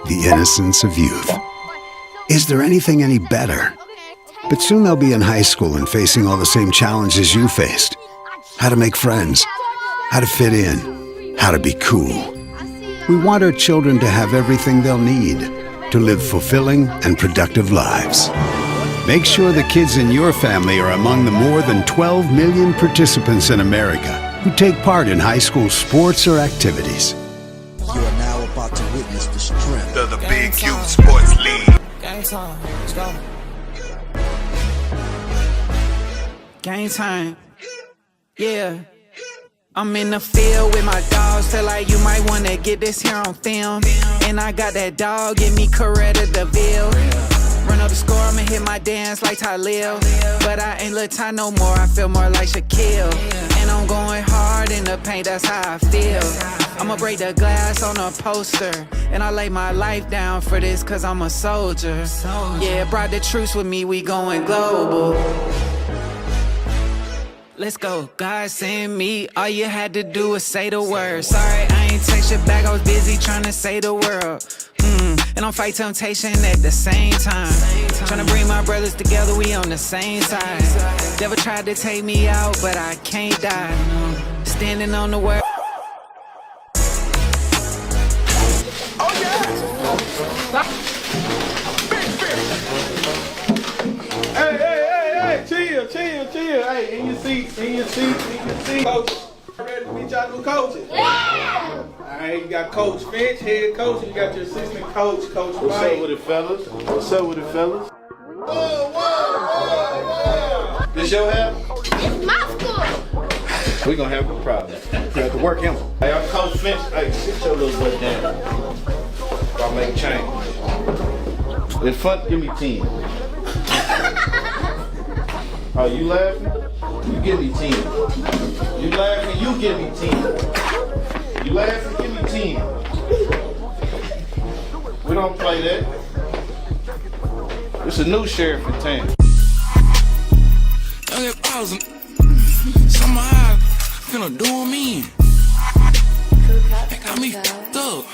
The innocence of youth. Is there anything any better? But soon they'll be in high school and facing all the same challenges you faced. How to make friends, how to fit in, how to be cool. We want our children to have everything they'll need to live fulfilling and productive lives. Make sure the kids in your family are among the more than 12 million participants in America who take part in high school sports or activities. You are now about to witness the strength of the Big Youth Sports League. Game time, let's go. Game time, yeah. I'm in the field with my dogs, feel like you might wanna get this here on film. And I got that dog in me, Coretta DeVille. Run up the score, I'ma hit my dance like Talil. But I ain't Lil Ty no more, I feel more like Shaquille. And I'm going hard in the paint, that's how I feel. I'ma break the glass on a poster. And I lay my life down for this cause I'm a soldier. Yeah, brought the truce with me, we going global. Let's go. God send me, all you had to do was say the word. Sorry, I ain't text you back, I was busy trying to save the world. And I'm fight temptation at the same time. Trying to bring my brothers together, we on the same side. Devil tried to take me out, but I can't die. Standing on the word. Oh yeah! Hey, chill. Hey, in your seat. Coach, ready to meet y'all new coaches? Yeah! Alright, you got Coach Finch, head coach, and you got your assistant coach, Coach Mike. What's up with it, fellas? Whoa. This your house? It's my school. We gonna have a problem. You have to work him. Hey, I'm Coach Finch. Hey, sit your little butt down. I'll make change. It's fun. Give me 10. Oh, you laughing? You give me 10. You laughing? You give me 10. You laughing? Give me 10. We don't play that. It's a new sheriff in town. Young at thousand. Somehow finna do me. They got me fucked up.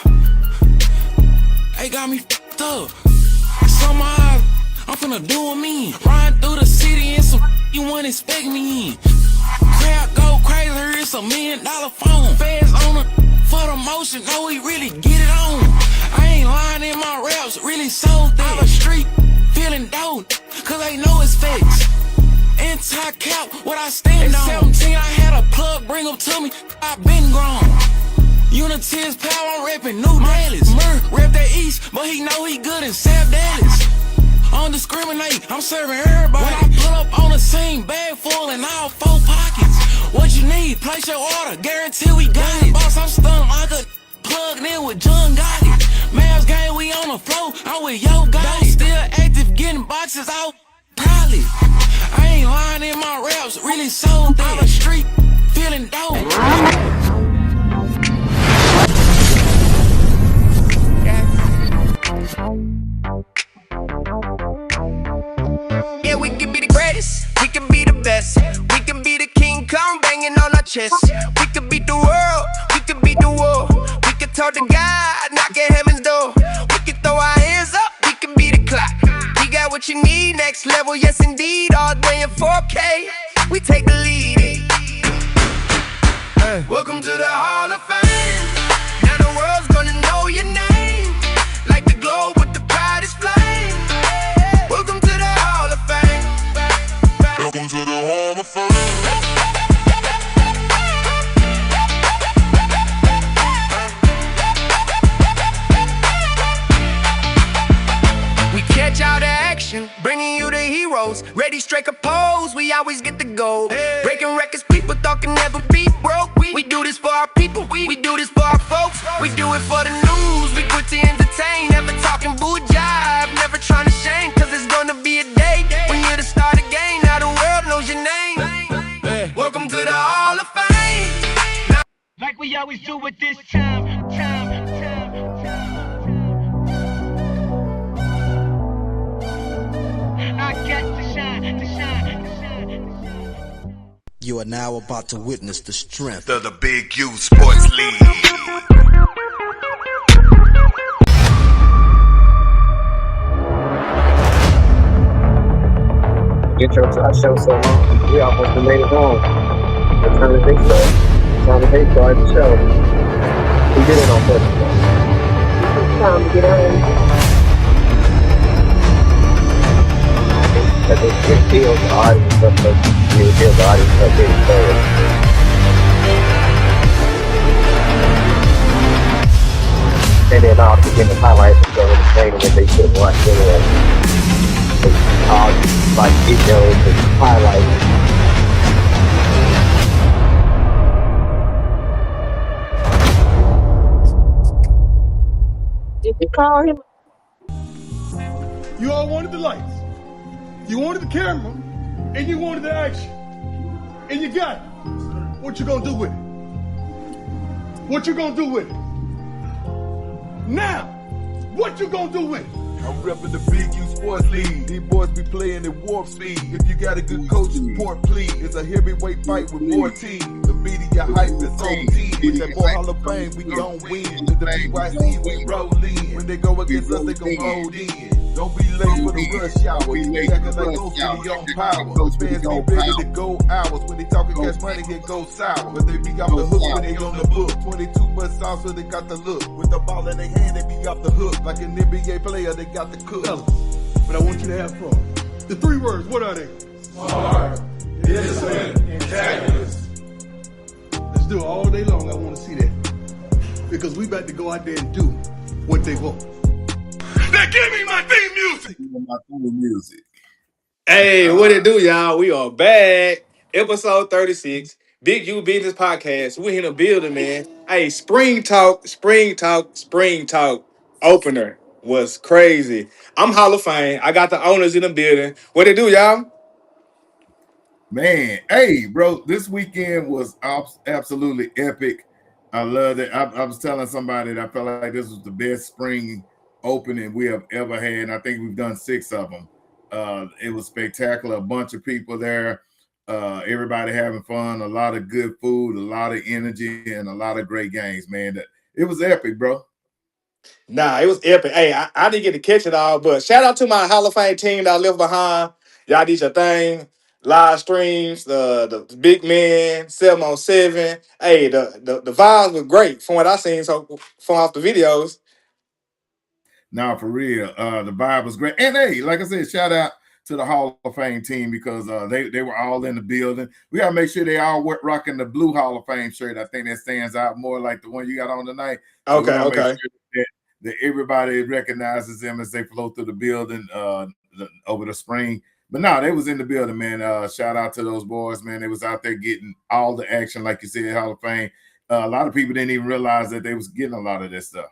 They got me fucked up. Somehow I'm finna do me. Riding through the city and some you wouldn't expect me in. Crowd go crazy, it's $1 million phone. Fans on it for the motion, know we really get it on. I ain't lying in my raps, really sold that. The street feeling dope, cause they know it's fakes. Anti-cap, what I stand on. At 17, I had a plug, bring them to me, I been grown. United's power, I'm reppin' New Dallas. Murr, rep that East, but he know he good in South Dallas. I don't discriminate, I'm serving everybody. When I pull up on the scene, bag full and all 4 pockets. What you need, place your order, guarantee we got it. Boss, I'm stunned like a plugged in with John Gotti. Mavs game, we on the floor, I'm with Yo Gotti. Still active, getting boxes out, probably. I ain't lying in my raps, really sold that. The street, feeling dope. Yeah, we can be the greatest, we can be the best. We can be the King Kong banging on our chest. We can beat the world, we can beat the war. We can talk to God, knock at heaven's door. We can throw our hands up, we can be the clock. We got what you need, next level, yes indeed. All day in 4K, we take the lead. Welcome to the Hall of Fame. Now the world's gonna know your name. Like the globe with the brightest flame. Welcome to the Hall of Fame. Welcome to the Hall of Fame. We catch out the action, bringing you the heroes. Ready, strike a pose, we always get the gold. Breaking records, people thought can never be broke. We do this for our people, we do this for our folks. We do it for the news, we quit to entertain. Never talking boo jive, never trying to shame. Cause it's gonna be a day when you're the start again. Now the world knows your name. Welcome to the Hall of Fame. Like we always do at this time. I got to shine. You are now about to witness the strength of the Big Youth Sports League. intro to our show so long. We almost made it home. The time that they started the show. We did it on purpose. It's time to get home. Because it feels the audience up, but it feels the audience up getting third. And then I'll begin to highlight the show with the training that they should watch anyway. All like videos and highlights. Did you call him? You all wanted the lights, you wanted the camera, and you wanted the action. And you got it. What you gonna do with it? What you gonna do with it? Now, what you gonna do with it? I'm repping the Big U Sports League. These boys be playing at warp speed. If you got a good coach, support please. It's a heavyweight fight with more teams. The media hype is on team. With that boy Hall of Fame, we gon' win. With the BYC, we roll in. When they go against us, they gon' roll in. Don't be late for the rush hour. You acting like Ghost City on power. Fans be ready to go hours. When they talking cash money, it goes sour. But they be off the hook when they on the book. 22 much sauce, so they got the look. With the ball in their hand, they be off the hook. Like an NBA player, they got the cook. But I want you to have fun. The 3 words, what are they? Smart, disciplined, and fabulous. Let's do it all day long. I want to see that. Because we about to go out there and do what they want. Now give me my theme music. Hey, what it do, y'all? We are back. Episode 36. Big U Business Podcast. We in the building, man. Hey, spring talk opener was crazy. I'm Hall of Fame. I got the owners in the building. What it do, y'all? Man, hey, bro, this weekend was absolutely epic. I love it. I was telling somebody that I felt like this was the best spring opening we have ever had. And I think we've done 6 of them. It was spectacular. A bunch of people there. Everybody having fun. A lot of good food, a lot of energy, and a lot of great games, man. It was epic, bro. Nah, it was epic. Hey, I didn't get to catch it all, but shout out to my Hall of Fame team that I left behind. Y'all did your thing. Live streams, the big man, 7on7. Hey, the vibes were great from what I seen so from off the videos. Nah, for real. The vibe was great. And hey, like I said, shout out to the Hall of Fame team because they were all in the building. We gotta make sure they all rocking the blue Hall of Fame shirt. I think that stands out more like the one you got on tonight. So Okay. make sure that everybody recognizes them as they flow through the building over the spring. But no, they was in the building, man. Shout out to those boys, man. They was out there getting all the action, like you said, Hall of Fame. A lot of people didn't even realize that they was getting a lot of this stuff.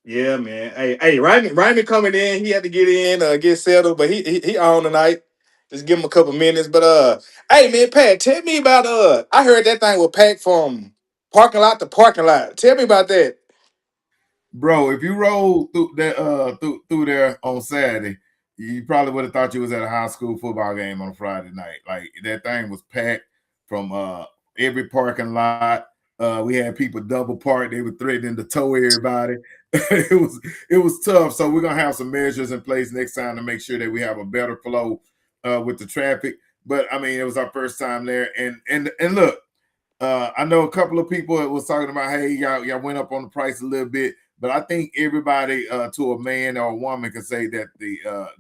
Yeah, man. Hey, Ryman coming in. He had to get in, get settled, but he on tonight. Just give him a couple minutes. But hey, man, Pat, tell me about I heard that thing was packed from parking lot to parking lot. Tell me about that. Bro, if you roll through that through there on Saturday, you probably would have thought you was at a high school football game on a Friday night. Like that thing was packed from every parking lot. We had people double parked. They were threatening to tow everybody. it was tough. So we're gonna have some measures in place next time to make sure that we have a better flow with the traffic. But I mean, it was our first time there, and look, I know a couple of people was talking about, hey, y'all went up on the price a little bit. But I think everybody, to a man or a woman, can say that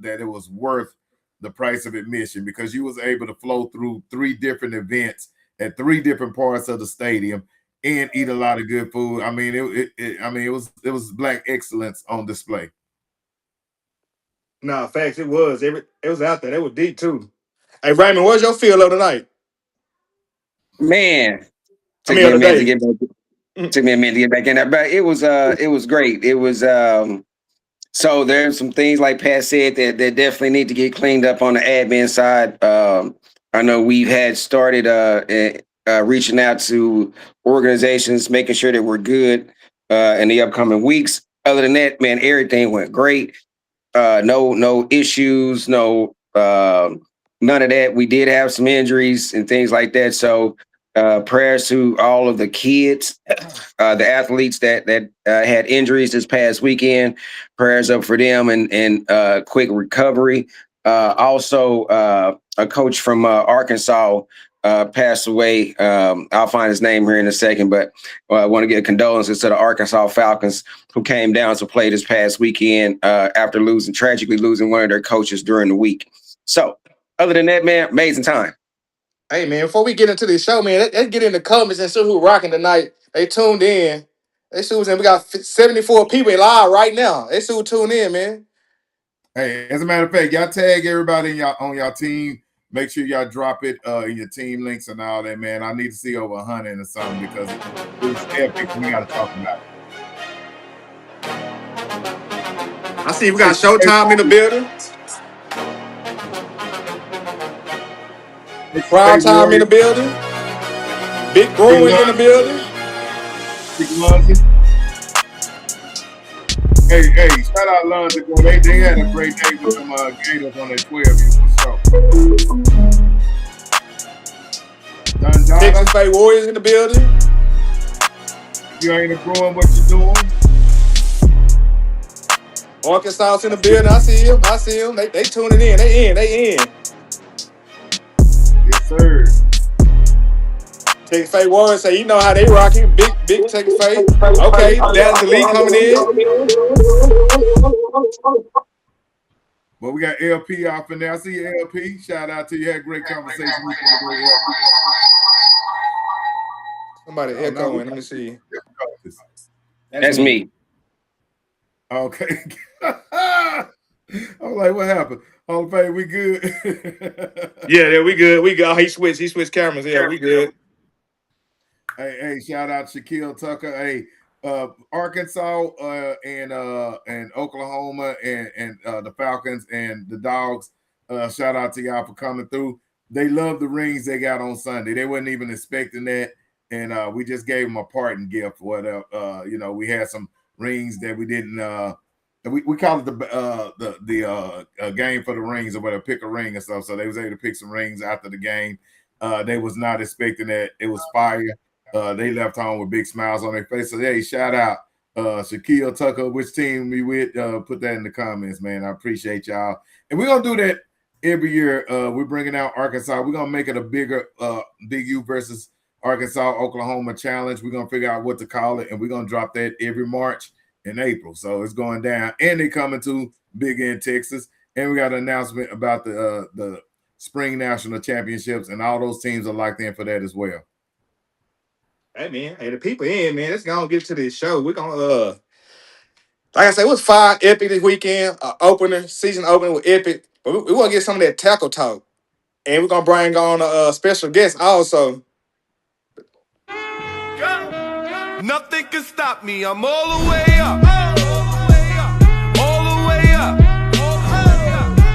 that it was worth the price of admission because you was able to flow through 3 different events at 3 different parts of the stadium and eat a lot of good food. I mean, it was Black excellence on display. Nah, facts. It was. It was out there. They were deep too. Hey, Raymond, what's your feel of tonight? Man, took me a minute to get back in there, but it was great. It was so there's some things like Pat said that definitely need to get cleaned up on the admin side. I know we've had started reaching out to organizations, making sure that we're good in the upcoming weeks. Other than that, man, everything went great. No issues, none of that. We did have some injuries and things like that. So prayers to all of the kids, the athletes that had injuries this past weekend. Prayers up for them and quick recovery. Also, a coach from Arkansas passed away. I'll find his name here in a second, but I want to give condolences to the Arkansas Falcons who came down to play this past weekend after tragically losing one of their coaches during the week. So, other than that, man, amazing time. Hey, man, before we get into this show, man, let's get in the comments and see who rocking tonight. They tuned in. They see who's in. We got 74 people live right now. They see who tuned in, man. Hey, as a matter of fact, y'all tag everybody on y'all team. Make sure y'all drop it in your team links and all that, man. I need to see over 100 or something because it's epic. We got to talk about it. I see we got Showtime in the building. Prime Time in the building. Big Bruins in the building. Big Lundy. Hey, shout out Lundy. They had a great day with them Gators on their 12 for sure. Texas Bay Warriors in the building. If you ain't a Bruin, what you doing? Arkansas in the building. I see him. They tuning in. They in. Yes, sir. Texas Bay Warriors say, you know how they rocking. Big Texas Bay. Okay, Dallas Elite coming in. Well, we got LP off in there. I see you, LP. Shout out to you. Had a great conversation with you. Somebody echoing. Let me see. That's me. Okay. I was like, what happened? Hall of Fame, we good? Yeah, we good. We good. He switched cameras. Yeah, we good. Hey, shout out Shaquille Tucker. Hey, Arkansas and Oklahoma and the Falcons and the Dogs. Shout out to y'all for coming through. They love the rings they got on Sunday. They wasn't even expecting that, and we just gave them a parting gift. Whatever, we had some rings that we didn't. We call it the game for the rings or whatever. Pick a ring and stuff. So they was able to pick some rings after the game. They was not expecting that. It was fire. They left home with big smiles on their faces. So, hey, shout out Shaquille Tucker, which team we with. Put that in the comments, man. I appreciate y'all. And we're going to do that every year. We're bringing out Arkansas. We're going to make it a bigger Big U versus Arkansas, Oklahoma challenge. We're going to figure out what to call it, and we're going to drop that every March and April. So it's going down. And they coming to Big End, Texas. And we got an announcement about the Spring National Championships, and all those teams are locked in for that as well. Hey, man. Hey, the people in, man. Let's go and get to this show. We're going to, like I said, it was 5 epic this weekend. Season opener with epic. But we want to get some of that tackle talk. And we're going to bring on a special guest also. Nothing can stop me. I'm all the way up. All the way up.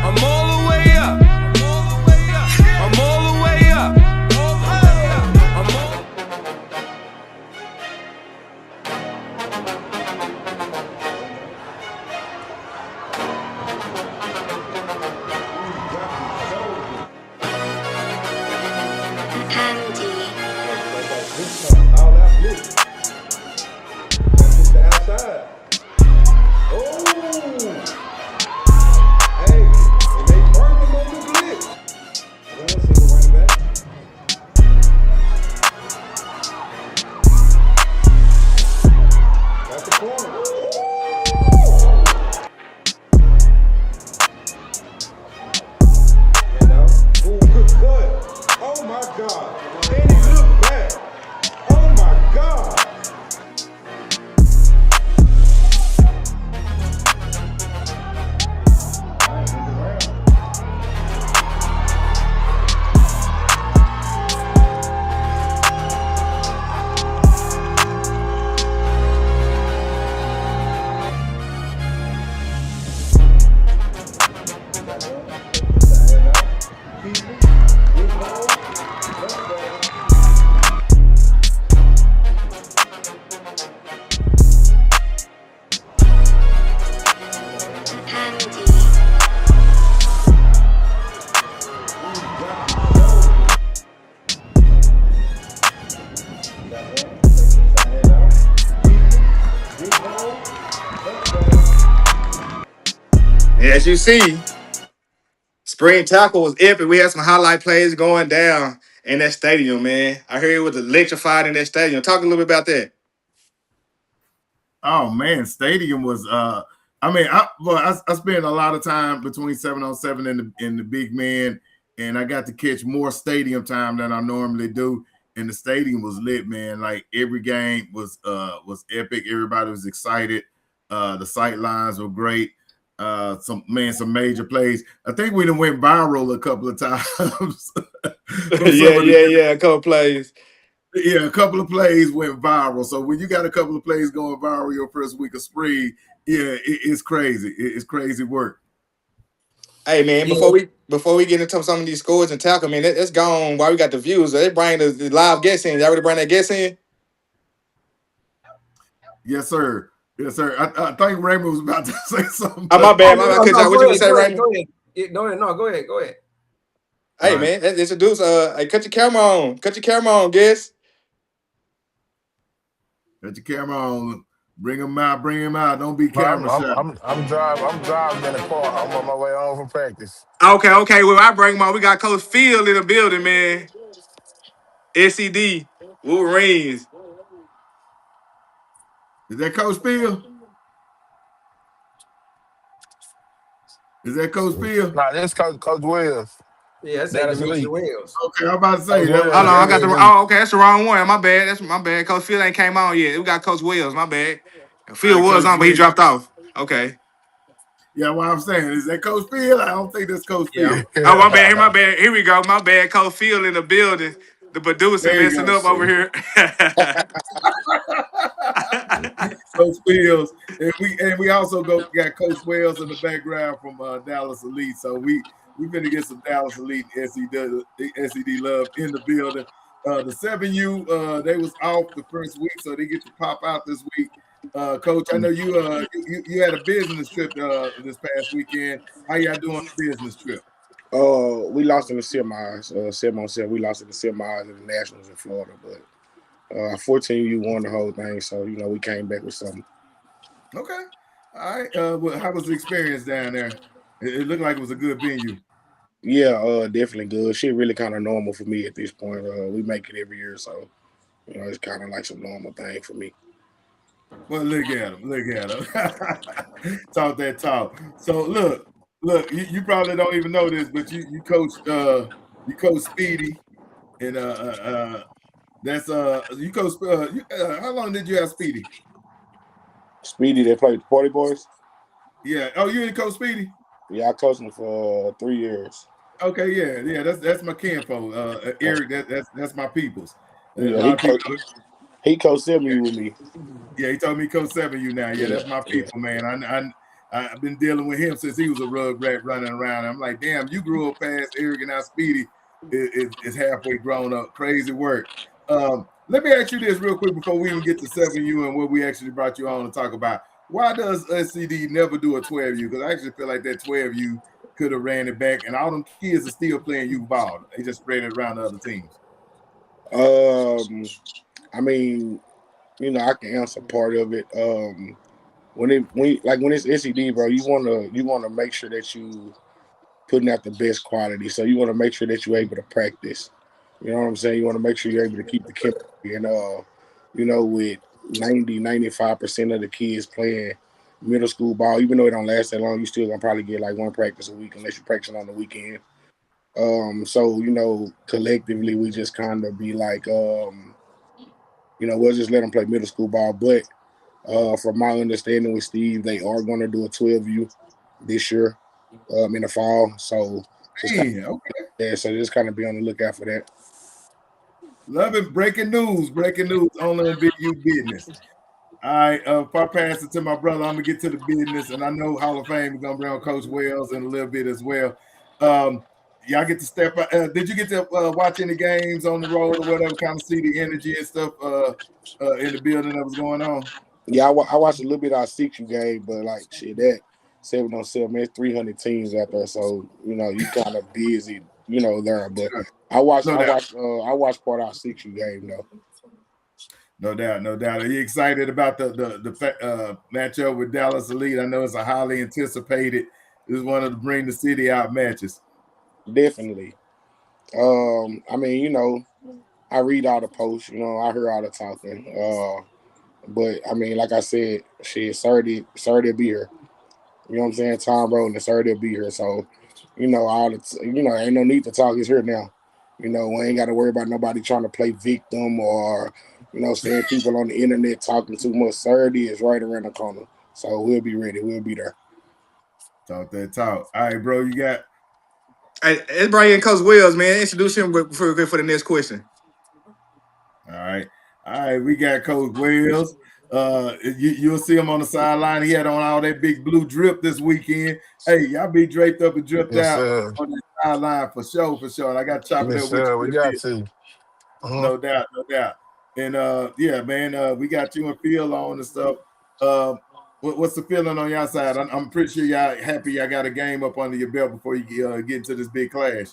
I'm all the way up. I'm all the way up. As you see, Spring tackle was epic. We had some highlight plays going down in that stadium, man. I heard it was electrified in that stadium. Talk a little bit about that. Oh man, stadium was I mean, I spent a lot of time between 7-on-7 and the big man, and I got to catch more stadium time than I normally do. And the stadium was lit, man. Like every game was epic. Everybody was excited. The sight lines were great. Some major plays. I think we done went viral a couple of times. Yeah, a couple plays. Yeah, a couple of plays went viral. So when you got a couple of plays going viral your first week of spring, yeah, it's crazy. It's crazy work. Hey man, before we get into some of these scores and tackle, man, let's go on while we got the views. They bring the live guests in. Y'all ready to bring that guest in? Yes, sir. Yes, sir. I think Raymond was about to say something. Oh, my bad. What you say, Raymond? Go ahead. No, go ahead. Hey, right, man, let's introduce. Hey, cut your camera on. Cut your camera on, guest. Cut your camera on. Bring him out. Bring him out. Don't be camera shy. I'm driving in the car. I'm on my way home from practice. Okay. Well, I bring him on. We got Coach Field in the building, man. SED Wolverines. Is that Coach Field? Is that Coach Field? Nah, that's Coach Wells. Yeah, that's Coach Wells. Okay, I'm about to say. Hold on, I got the. Oh, okay, that's the wrong one. My bad. That's my bad. Coach Field ain't came on yet. We got Coach Wells. My bad. Field was on, but he dropped off. Okay. Yeah, what I'm saying is that Coach Field. I don't think that's Coach Field. Oh, my bad. Here we go. My bad. Coach Field in the building. The producer messing up over here. Coach Fields, and we also got Coach Wells in the background from Dallas Elite. So we finna get some Dallas Elite SED love in the building. The 7U they was off the first week, so they get to pop out this week. Coach, I know you had a business trip this past weekend. How y'all doing the business trip? We lost in the semis. 7-on-7. We lost in the semis in the Nationals in Florida, but unfortunately, you won the whole thing. So we came back with something. Okay, all right. Well, how was the experience down there? It looked like it was a good venue. Yeah, definitely good. Shit, really kind of normal for me at this point. We make it every year, so it's kind of like some normal thing for me. Well, look at him. Talk that talk. So look. You probably don't even know this, but you coach Speedy, and that's you coach. How long did you have Speedy? Speedy, they played the Party Boys. Yeah. Oh, you didn't coach Speedy? Yeah, I coached him for 3 years. Okay. Yeah. That's my kinfolk. Eric. That's my peoples. Yeah, he coached 7U with me. Yeah, he told me coach 7U now. Yeah, that's my people, man. I've been dealing with him since he was a rug rat running around. I'm like, damn, you grew up fast. Eric and now Speedy is halfway grown up. Crazy work. Let me ask you this real quick before we even get to 7U and what we actually brought you on to talk about. Why does SCD never do a 12U? Because I actually feel like that 12U could have ran it back, and all them kids are still playing youth ball. They just spread it around the other teams. I mean, I can answer part of it. When it's SED, bro, you wanna make sure that you putting out the best quality. So you want to make sure that you're able to practice. You know what I'm saying? You want to make sure you're able to keep the chemistry. And with 90-95% of the kids playing middle school ball, even though it don't last that long, you still gonna probably get like one practice a week unless you're practicing on the weekend. So collectively we just kind of be like, we'll just let them play middle school ball. But from my understanding with Steve, they are going to do a 12U this year in the fall. So so just kind of be on the lookout for that. Love it. Breaking news only on Big U Business. All right, if I pass it to my brother, I'm going to get to the business. And I know Hall of Fame is going to bring on Coach Wells in a little bit as well. Y'all get to step up. Did you get to watch any games on the road or whatever, kind of see the energy and stuff in the building that was going on? Yeah, I watched a little bit of our 6U game, but like shit, that 7-on-7, there's 300 teams out there, so you kind of busy, there. But I watched part of our 6U game though. No doubt. Are you excited about the matchup with Dallas Elite? I know it's a highly anticipated. This is one of the bring the city out matches. Definitely. I mean, I read all the posts. I hear all the talking. But I mean, like I said, shit, Saturday be here. You know what I'm saying? Tom Roden, Saturday be here. So, ain't no need to talk. It's here now. We ain't got to worry about nobody trying to play victim or, seeing people on the internet talking too much. Saturday is right around the corner. So we'll be ready. We'll be there. Talk that talk. All right, bro. You got. Hey, let's bring in Coach Wells, man. Introduce him before we go for the next question. All right. We got Coach Wells. You'll see him on the sideline. He had on all that big blue drip this weekend. Hey, y'all be draped up and dripped Yes, out sir. on the sideline for sure. And I got to chop it Yes, up with sir. you We in a got bit. to. No doubt. And yeah, man, we got you and Phil on and stuff. What's the feeling on your side? I'm pretty sure y'all happy y'all got a game up under your belt before you get into this big clash.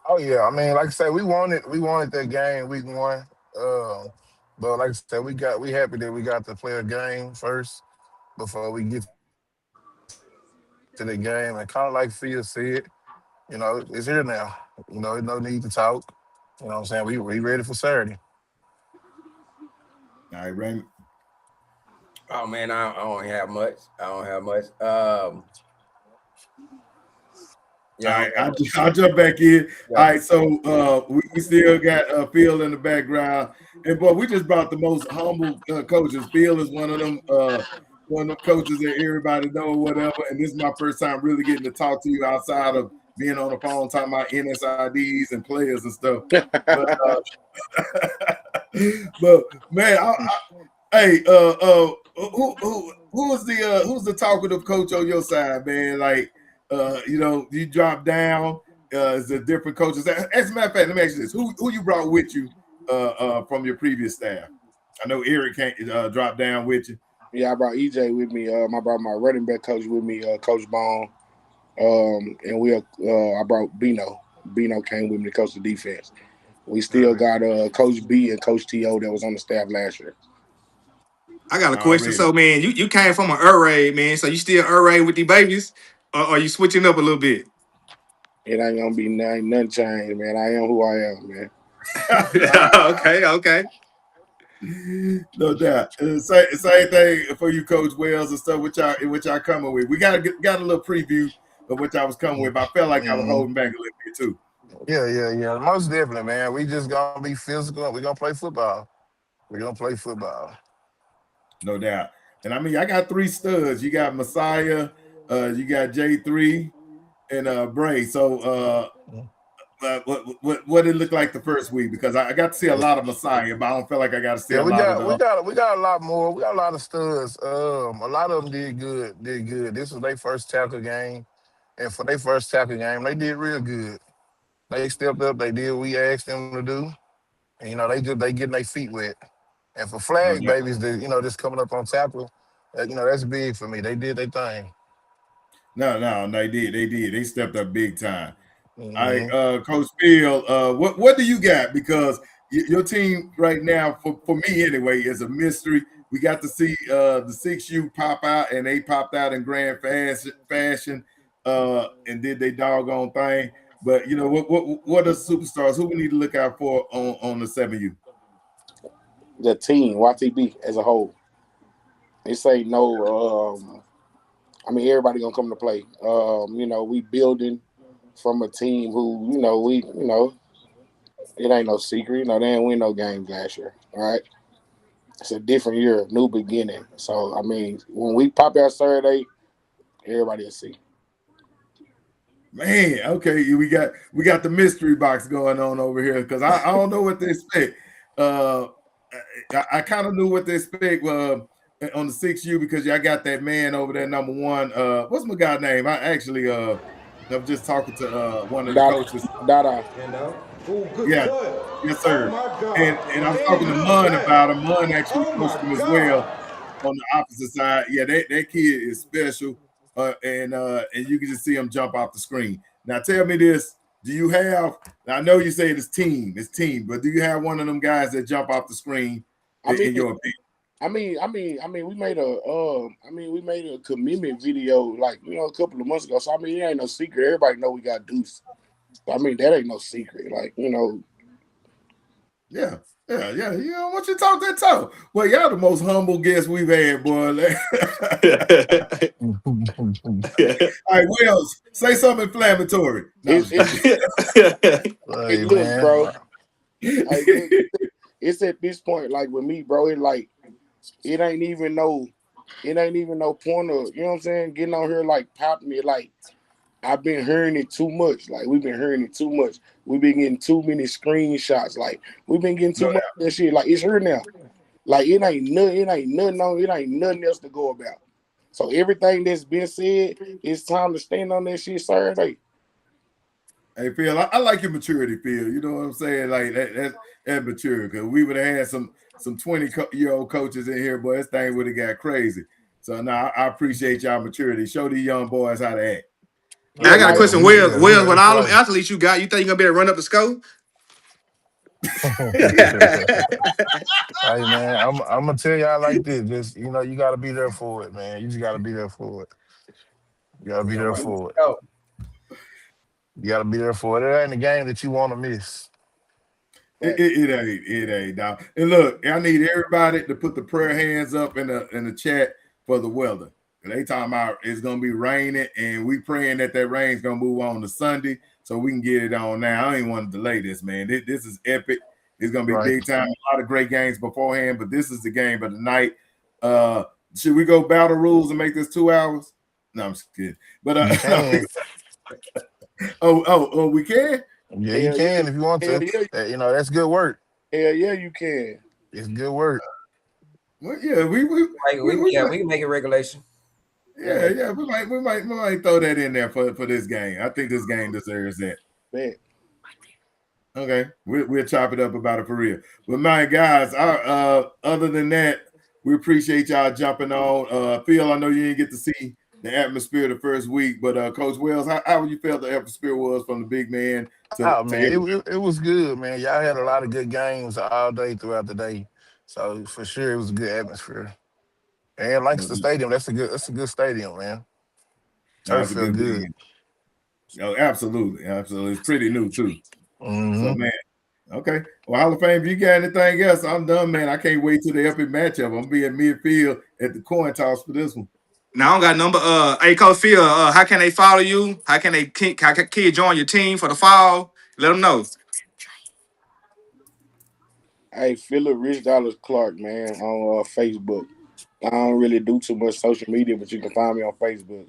Oh yeah, I mean, like I said, we wanted that game week 1. But like I said, we happy that we got to play a game first before we get to the game. And kind of like Phil said, it's here now. There's no need to talk. You know what I'm saying? We ready for Saturday. All right, Raymond. Oh man, I don't have much. All right, I'll jump back in. Yeah. All right, so we still got Phil in the background, and boy, we just brought the most humble coaches. Phil is one of them coaches that everybody know or whatever. And this is my first time really getting to talk to you outside of being on the phone talking about NSIDs and players and stuff. But but man, hey, who's the talkative coach on your side, man? Like, you drop down. Is there different coaches? As a matter of fact, let me ask you this: who you brought with you from your previous staff? I know Eric can't drop down with you. Yeah, I brought EJ with me. I brought my running back coach with me, Coach Bone. And I brought Bino. Bino came with me to coach the defense. We still got Coach B and Coach T.O. that was on the staff last year. I got a question. So, man, you came from an array, man. So you still array with the babies, or are you switching up a little bit? It ain't gonna be nothing changed, man. I am who I am, man. Okay. No doubt. Same thing for you, Coach Wells, and stuff which y'all coming with. We got a little preview of what y'all was coming with, but I felt like I was holding back a little bit too. Yeah. Most definitely, man. We just gonna be physical. We're gonna play football. No doubt. And I mean, I got 3 studs. You got Messiah, you got J3, and Bray. So what it looked like the first week? Because I got to see a lot of Messiah, but I don't feel like I got to see Yeah, a lot of the we got a lot more. We got a lot of studs. A lot of them did good. This was their first tackle game, and for their first tackle game, they did real good. They stepped up. They did what we asked them to do. And, they getting their feet wet. And for flag babies, that just coming up on tackle, that's big for me. They did their thing. No, they did. They stepped up big time. Mm-hmm. All right, Coach Phil, what do you got? Because your team right now, for me anyway, is a mystery. We got to see the 6U pop out, and they popped out in grand fashion, and did they doggone thing. But what are superstars? Who we need to look out for on the 7U? The team, YTB as a whole. This ain't no. I mean, everybody gonna come to play. We building from a team who, it ain't no secret. They didn't win no games last year. All right. It's a different year, new beginning. So I mean, when we pop out Saturday, everybody will see. Man, okay, we got the mystery box going on over here because I don't know what to expect. I kind of knew what to expect on the 6U because y'all got that man over there, number 1. What's my guy's name? I actually I'm just talking to one of the coaches. Dada. Yeah, yes, sir. And I was talking to Mun about him. Mun actually coached him as well on the opposite side. Yeah, that kid is special. And you can just see him jump off the screen. Now tell me this. Do you have, I know you say it's team, but do you have one of them guys that jump off the screen in your opinion? We made a commitment video like a couple of months ago. So I mean, it ain't no secret. Everybody know we got Deuce. I mean, that ain't no secret. Like, you know. Yeah. You know, what you talk that talk. Well, y'all the most humble guests we've had, boy. All right, Wells, say something inflammatory. No, Hey, look, bro. Hey, look, it's at this point, like with me, bro. It ain't even no point of, you know what I'm saying, getting on here like popping it. Like, I've been hearing it too much. Like, we've been hearing it too much. We've been getting too many screenshots. Like, we've been getting too much of that shit. Like, it's here now. Like, it ain't nothing else to go about. So everything that's been said, it's time to stand on that shit Saturday. Hey, Phil, I like your maturity, Phil. You know what I'm saying? Like that mature, because we would have had some 20-year-old coaches in here, boy. This thing would have got crazy. So now I appreciate y'all maturity. Show these young boys how to act. Man, I got a question. Wells, with all them athletes you got, you think you're gonna be able to run up the score? Hey man, I'm gonna tell y'all like this. Just you know, you gotta be there for it, man. You just gotta be there for it. You gotta be there for it. You gotta be there for it. It ain't a game that you want to miss. It ain't, dog. And look, I need everybody to put the prayer hands up in the chat for the weather. They talking about it's gonna be raining, and we praying that rain's gonna move on to Sunday so we can get it on now. I ain't want to delay this, man. This is epic. It's gonna be big time. A lot of great games beforehand, but this is the game of the night. Should we go battle rules and make this 2 hours? No, I'm just kidding. But You can. oh, we can. Yeah, you can if you want to. You know, that's good work. Hell yeah, you can. It's good work. Well, yeah, we can make it regulation. Yeah, we might throw that in there for this game. I think this game deserves that. Bet. Okay, we'll chop it up about it for real. But my guys, other than that, we appreciate y'all jumping on. Phil, I know you didn't get to see the atmosphere the first week, but Coach Wells, how you felt the atmosphere was from the big man to Man, it was good, man. Y'all had a lot of good games all day throughout the day, so for sure it was a good atmosphere. And like the stadium, that's a good stadium, man. Turf felt good. Oh, absolutely. It's pretty new too. Mm-hmm. So man, okay. Well, Hall of Fame, if you got anything else, I'm done, man. I can't wait till the epic matchup. I'm gonna be in midfield at the coin toss for this one. Now I don't got number. Hey, Coach Phil, how can they follow you? How can join your team for the fall? Let them know. Hey, Philip Rich Dollars Clark, man, on Facebook. I don't really do too much social media, but you can find me on Facebook.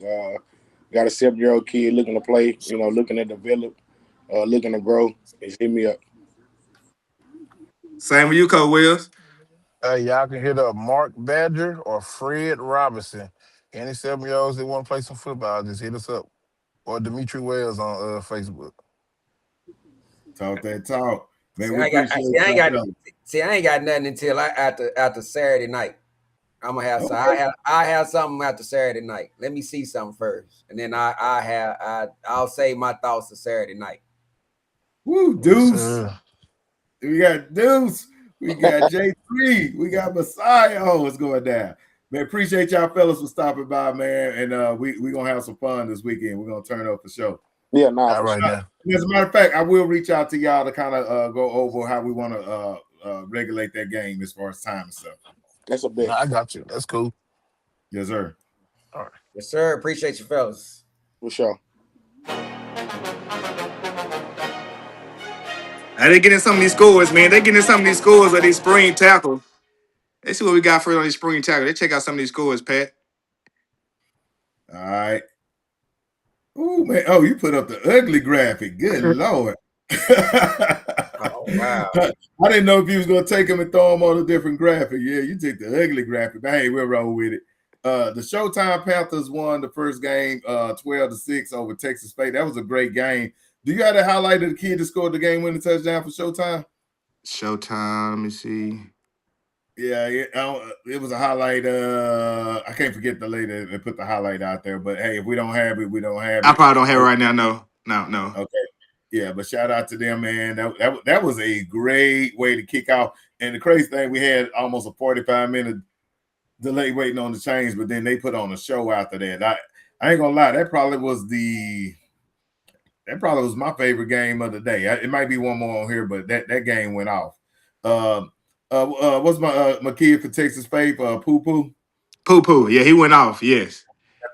Got a 7-year-old kid looking to play, you know, looking to develop, looking to grow. Just hit me up. Same with you, Coach Wills. Y'all can hit up Mark Badger or Fred Robinson. Any 7-year-olds that want to play some football, just hit us up. Or Dimitri Wells on Facebook. Talk that talk. Man, I ain't got nothing until after Saturday night. I'm gonna have I have something after Saturday night. Let me see something first, and then I'll save my thoughts to Saturday night. Woo, Deuce. We got Deuce. We got J3. We got Messiah. Oh, it's going down. Man, appreciate y'all fellas for stopping by, man. And we gonna have some fun this weekend. We're gonna turn up for sure. Yeah, all right now. As a matter of fact, I will reach out to y'all to kind of go over how we want to regulate that game as far as time and stuff. That's a bet. I got you. That's cool. Yes, sir. All right. Yes, sir. Appreciate you, fellas. For sure. Now they getting some of these scores, man. They getting some of these scores of these spring tackle. Let's see what we got for on these spring tackle. Let's check out some of these scores, Pat. All right. Oh man! Oh, you put up the ugly graphic. Good Lord. Oh, wow. I didn't know if you was gonna take them and throw them on a different graphic. Yeah, you take the ugly graphic. But hey, we'll roll with it. The Showtime Panthers won the first game 12-6 over Texas State. That was a great game. Do you have the highlight of the kid that scored the game-winning touchdown for Showtime? Showtime, let me see. Yeah, it was a highlight. I can't forget the lady that put the highlight out there. But hey, if we don't have it, we don't have it. I probably don't have it right now. No. Okay. Yeah, but shout out to them, man. That was a great way to kick off. And the crazy thing, we had almost a 45-minute delay waiting on the change, but then they put on a show after that. I ain't gonna lie, that probably was that probably was my favorite game of the day. It might be one more on here, but that game went off. What's my kid for Texas Faith? Poo Poo. Poo Poo. Yeah, he went off. Yes.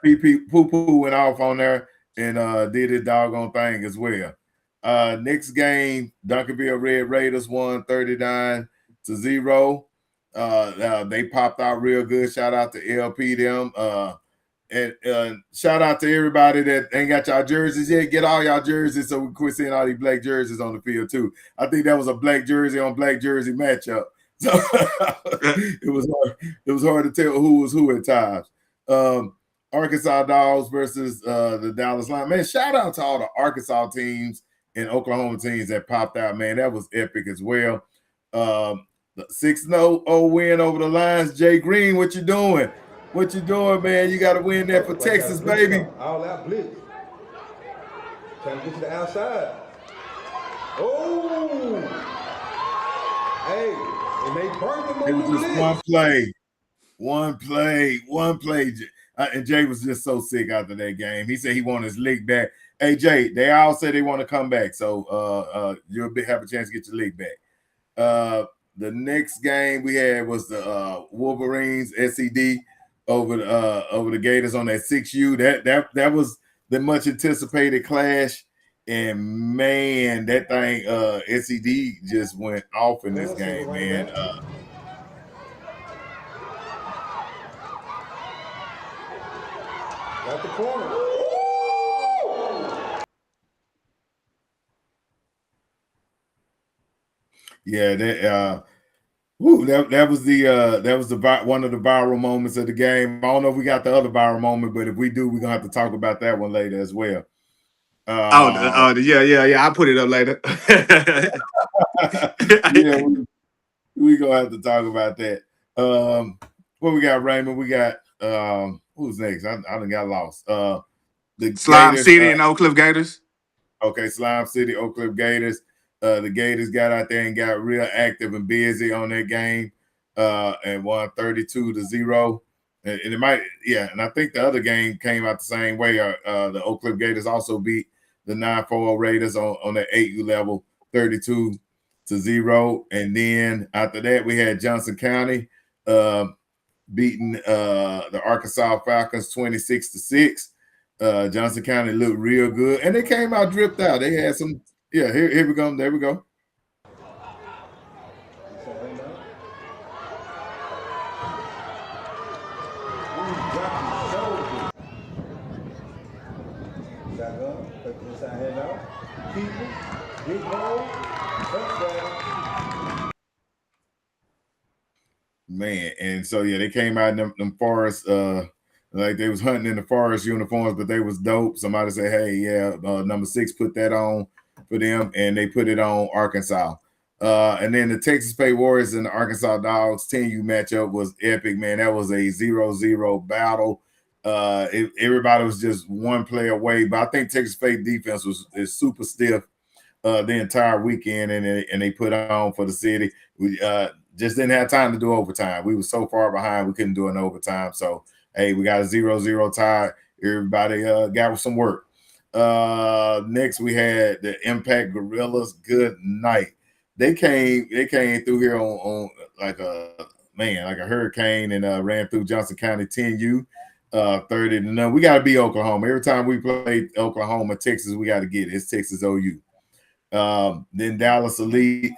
Poo Poo went off on there and did his doggone thing as well. Next game, Duncanville Red Raiders won 39-0. They popped out real good. Shout out to LP them. And shout out to everybody that ain't got y'all jerseys yet. Get all y'all jerseys so we can quit seeing all these black jerseys on the field too. I think that was a black jersey on black jersey matchup. So it was hard to tell who was who at times. Arkansas Dogs versus the Dallas Lions. Man, shout out to all the Arkansas teams and Oklahoma teams that popped out, man. That was epic as well. The 6-0 win over the Lions. Jay Green, what you doing? What you doing, man? You got to win that for Texas, baby. All out blitz. Trying to get to the outside. Oh! Hey, and they burned them. It was just one play. And Jay was just so sick after that game. He said he wanted his leg back. Hey, Jay, they all say they want to come back. So you'll have a chance to get your leg back. The next game we had was the Wolverines SED over the Gators on that 6U. That was the much anticipated clash. And man, that thing SED just went off in this game, man. Got the corner. Yeah, that was the one of the viral moments of the game. I don't know if we got the other viral moment, but if we do, we're gonna have to talk about that one later as well. Yeah. I'll put it up later. Yeah, we gonna have to talk about that. What we got, Raymond? We got who's next? I done got lost. The Slime Gators, City and Oak Cliff Gators. Okay, Slime City, Oak Cliff Gators. The Gators got out there and got real active and busy on that game and won 32-0. And it might, and I think the other game came out the same way. The Oak Cliff Gators also beat the 9-4 Raiders on the 8U level, 32-0. And then after that, we had Johnson County beating the Arkansas Falcons 26-6. Johnson County looked real good, and they came out dripped out. They had some. Yeah, here we go. There we go. Man, and so yeah, they came out in them forest, like they was hunting in the forest uniforms, but they was dope. Somebody said, "Hey, number 6 put that on for them," and they put it on Arkansas. And then the Texas State Warriors and the Arkansas Dogs 10U matchup was epic, man. That was a 0-0 battle. Everybody was just one play away, but I think Texas State defense is super stiff the entire weekend, and they put on for the city. We just didn't have time to do overtime. We were so far behind, we couldn't do an overtime. So, hey, we got a 0-0 tie. Everybody got some work. Next, we had the Impact Gorillas. Good night. They came through here on like a hurricane and ran through Johnson County 10U 30-0. We got to beat Oklahoma. Every time we play Oklahoma, Texas, we got to get it. It's Texas OU. Then Dallas Elite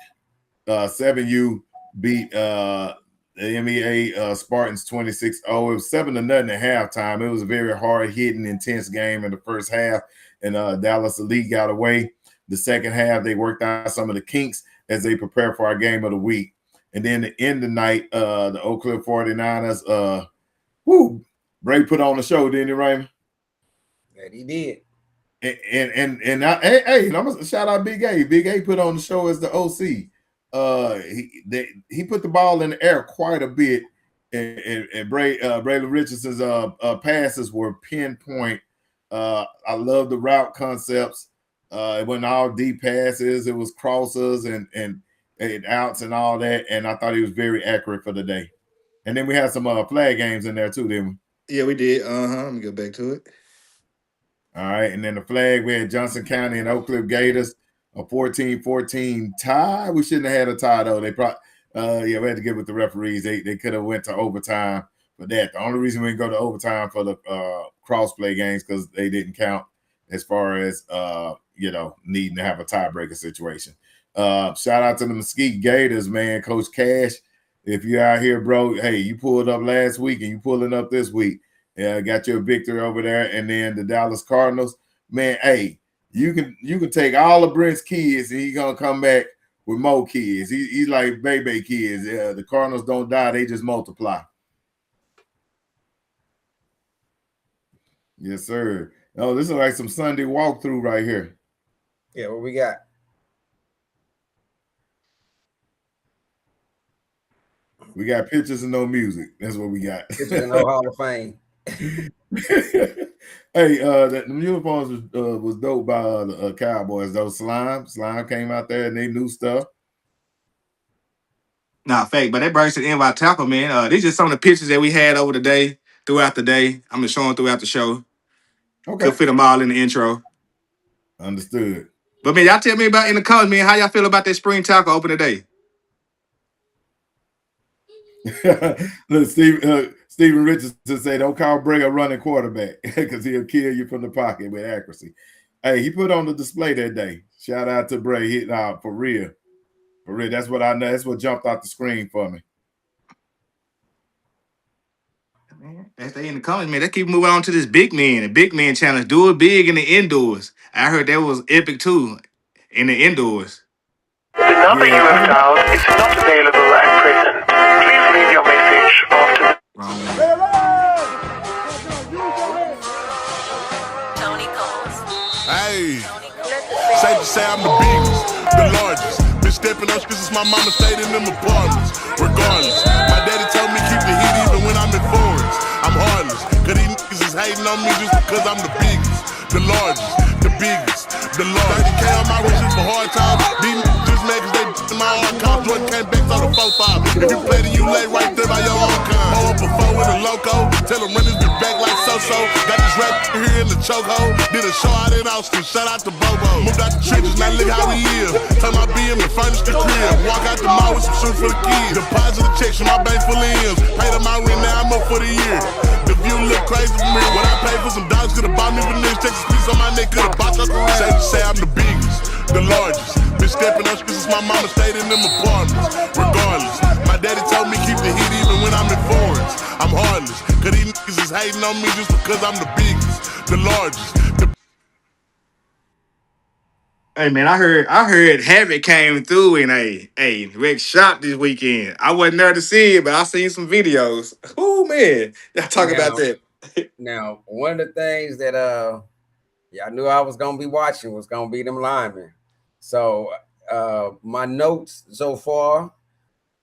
7U beat the MEA Spartans 26-0. It was 7-0 at halftime. It was a very hard-hitting, intense game in the first half, and Dallas Elite got away. The second half, they worked out some of the kinks as they prepare for our game of the week. And then to end the night, the Oak Cliff 49ers, Bray put on the show, didn't he, Raymond? That he did. And I'm gonna shout out Big A. Big A put on the show as the OC. He put the ball in the air quite a bit, and Braylon Richardson's passes were pinpoint. I love the route concepts. It wasn't all deep passes; it was crosses and outs and all that. And I thought he was very accurate for the day. And then we had some flag games in there too, didn't we? Yeah, we did. Let me go back to it. All right, and then the flag, we had Johnson County and Oak Cliff Gators, a 14-14 tie. We shouldn't have had a tie, though. They probably, we had to get with the referees. They could have went to overtime for that. The only reason we didn't go to overtime for the cross-play games because they didn't count as far as, needing to have a tiebreaker situation. Shout out to the Mesquite Gators, man. Coach Cash, if you're out here, bro, hey, you pulled up last week and you pulling up this week. Got your victory over there. And then the Dallas Cardinals, man, hey, you can take all of Brent's kids and he's going to come back with more kids. He's like baby kids. The Cardinals don't die. They just multiply. Yes, sir. Oh, this is like some Sunday walkthrough right here. Yeah, what we got? We got pictures and no music. That's what we got. Pictures and no Hall of Fame. Hey, the uniforms was dope by the Cowboys. Those Slime came out there and they knew stuff. Nah, fake, but that brings to the end of our tackle, man. These are just some of the pictures that we had over the day, throughout the day. I'm gonna show them throughout the show. Okay. Could fit them all in the intro. Understood. But man, y'all tell me about in the comments, man, how y'all feel about that spring tackle open today? Look, Steven Richardson said, "Don't call Bray a running quarterback because he'll kill you from the pocket with accuracy." Hey, he put on the display that day. Shout out to Bray, hitting out for real. For real, that's what I know. That's what jumped out the screen for me. Man, as they in the comments, man, let's keep moving on to this big man challenge. Do it big in the indoors. I heard that was epic too in the indoors. The number you have dialed is not available at present. Please leave your message after the... Hey, safe to say I'm the biggest, the largest. Been stepping up since my mama stayed in them apartments. Regardless, my daddy told me keep the heat even when I'm in foreigns. I'm heartless, cause these niggas is hating on me just because I'm the biggest, the largest, the biggest, the largest. 30K on my wishes for hard times. These niggas just mad cause they in my archive. Jordan came back on the 4-5. If you play then you lay right there by your own kind. Hold up a phone with a loco. Tell them run this bitch back like so-so. Got this rap here in the chokehold. Did a show out in Austin. Shout out to Bobo. Moved out the trenches, now look how we live. Turn my BM and furnish the crib. Walk out the mall with some shoes for the kids. Deposit the checks from my bank full of M's. Paid up my rent, now I'm up for the year. The view look crazy for me. What I paid for some dogs could've bought me Bidnezz. Texas piece on my neck could've bought your career. Safe to say I'm the biggest, the largest. Been stepping up since my mama stayed in them apartments. Regardless, my daddy told me keep the heat even when I'm in foreigns. I'm heartless, cause these niggas is hating on me just because I'm the biggest, the largest. Hey man, I heard Havoc came through in a Rex shop this weekend. I wasn't there to see it, but I seen some videos. Oh man, y'all talk about that. Now, one of the things that I knew I was gonna be watching was gonna be them linemen. So my notes so far: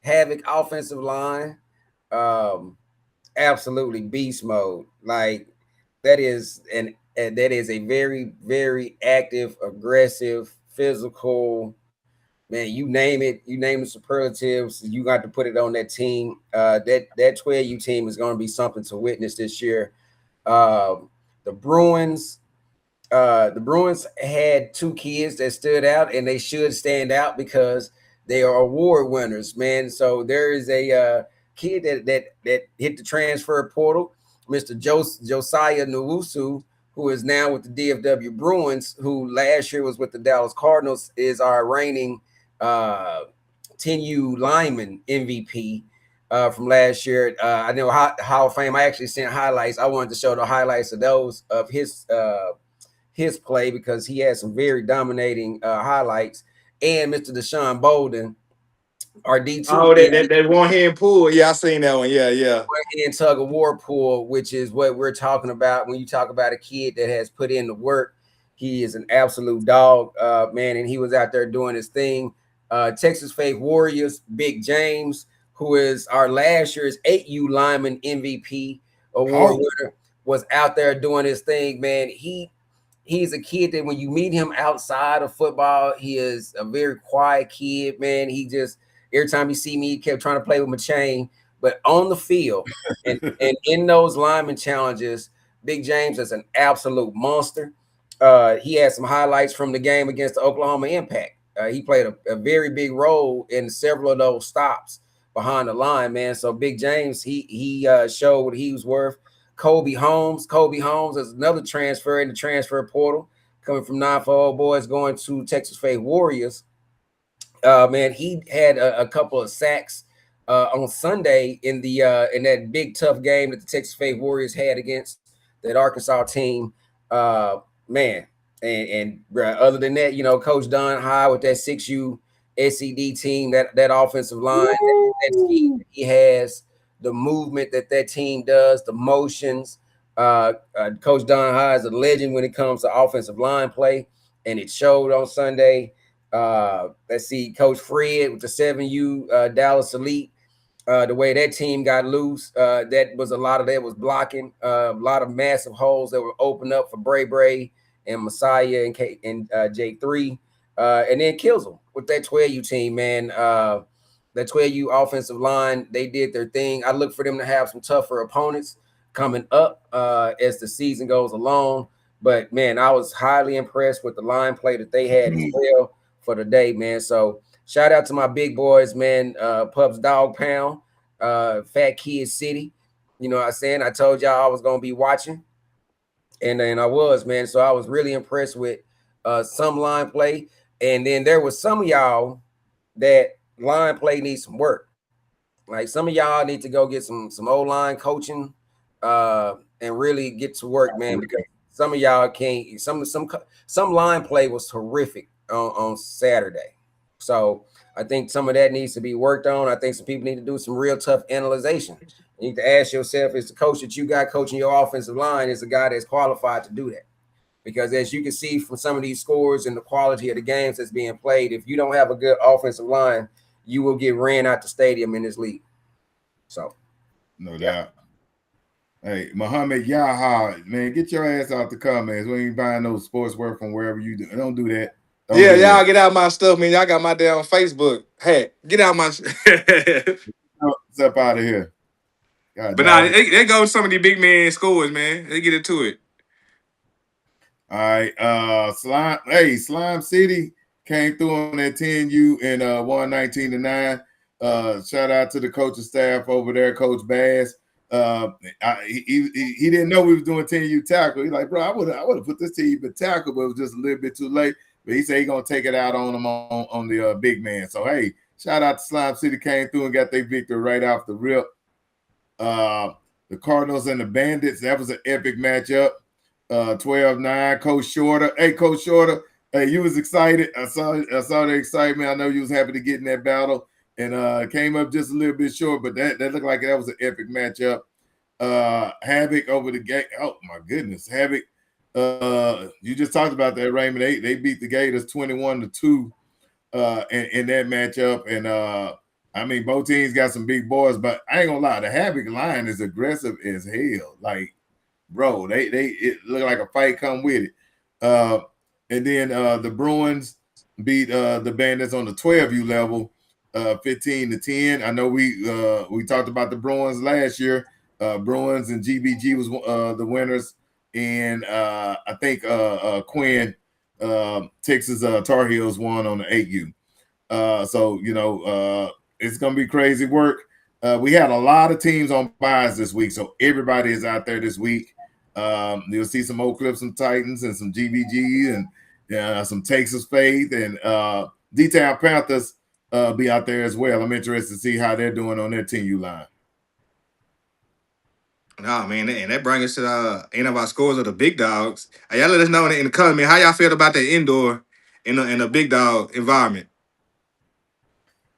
Havoc offensive line, absolutely beast mode. Like that is a very, very active, aggressive, physical. Man, you name it, you name the superlatives, you got to put it on that team. That 12U team is going to be something to witness this year. The Bruins had two kids that stood out, and they should stand out because they are award winners, man. So there is a kid that hit the transfer portal, Mr. Josiah Nwosu, who is now with the DFW Bruins, who last year was with the Dallas Cardinals, is our reigning 10U lineman MVP from last year. I know Hall of Fame. I actually sent highlights. I wanted to show the highlights of those of his play because he had some very dominating highlights. And Mr. Deshaun Bolden, our D2. Oh, that one hand pull. Yeah, I seen that one. Yeah. One hand tug of war pull, which is what we're talking about when you talk about a kid that has put in the work. He is an absolute dog, man, and he was out there doing his thing. Texas Faith Warriors, Big James, who is our last year's 8U lineman MVP award winner, was out there doing his thing, man. He's a kid that when you meet him outside of football, he is a very quiet kid, man. He just, every time you see me, he kept trying to play with my chain. But on the field and in those lineman challenges, Big James is an absolute monster. he had some highlights from the game against the Oklahoma Impact. He played a very big role in several of those stops behind the line, man. So Big James, he showed what he was worth. Kobe Holmes is another transfer in the transfer portal, coming from 9-4 boys going to Texas Faith Warriors. Man, he had a couple of sacks on Sunday in that big tough game that the Texas Faith Warriors had against that Arkansas team. Man, and other than that, you know, Coach Don High with that 6U SED team, that offensive line, that scheme that he has, the movement that team does, the motions. Coach Don High is a legend when it comes to offensive line play, and it showed on Sunday. Let's see, Coach Fred with the 7U Dallas Elite. The way that team got loose, that was a lot of that was blocking, a lot of massive holes that were opened up for Bray and Messiah and J3, and then kills them with that 12U team, man. That 12U offensive line, they did their thing. I look for them to have some tougher opponents coming up as the season goes along. But man, I was highly impressed with the line play that they had as well for the day, man. So shout out to my big boys, man. Pups Dog Pound, Fat Kid City. You know what I'm saying? I told y'all I was gonna be watching, and I was, man. So I was really impressed with some line play. And then there was some of y'all that line play needs some work. Like some of y'all need to go get some O-line coaching and really get to work, man, because some of y'all can't. Some line play was horrific on Saturday. So I think some of that needs to be worked on. I think some people need to do some real tough analyzation. You need to ask yourself, is the coach that you got coaching your offensive line is a guy that's qualified to do that? Because as you can see from some of these scores and the quality of the games that's being played, if you don't have a good offensive line, you will get ran out the stadium in this league. So, no doubt. Hey, Muhammad Yaha, man, get your ass out the comments. We ain't buying no sports work from wherever you do. Don't do that. Y'all get out my stuff, man. Y'all got my damn Facebook. Hey, get out my What's up out of here? God, but nah, they go some of these big man scores, man. They get into it. All right. Slime City came through on that 10U and won 19-9. Shout out to the coaching staff over there, Coach Bass. He didn't know we was doing 10U tackle. He's like, bro, I would have put this 10U tackle, but it was just a little bit too late. But he said he's gonna take it out on him on the big man. So hey, shout out to Slime City, came through and got their victory right off the rip. The Cardinals and the Bandits, that was an epic matchup. 12-9. Coach Shorter. Hey, Coach Shorter. Hey, you was excited. I saw the excitement. I know you was happy to get in that battle. And came up just a little bit short, but that looked like that was an epic matchup. Havoc over the gate. Oh my goodness, Havoc. You just talked about that, Raymond. They beat the Gators 21-2 in that matchup. And I mean, both teams got some big boys, but I ain't gonna lie, the Havoc line is aggressive as hell. Like, bro, it looked like a fight come with it. And then the Bruins beat the Bandits on the 12U level, 15-10. I know we talked about the Bruins last year. Bruins and GBG was the winners, and I think Quinn, Texas Tar Heels won on the 8U. So you know it's gonna be crazy work. We had a lot of teams on buys this week, so everybody is out there this week. You'll see some Oak Cliff, some Titans, and some GBG, and some Texas Faith, and D-Town Panthers be out there as well. I'm interested to see how they're doing on their 10U line. Nah, man, and that brings us to the end of our scores of the big dogs. Y'all let us know in the comment how y'all feel about the indoor in a big dog environment.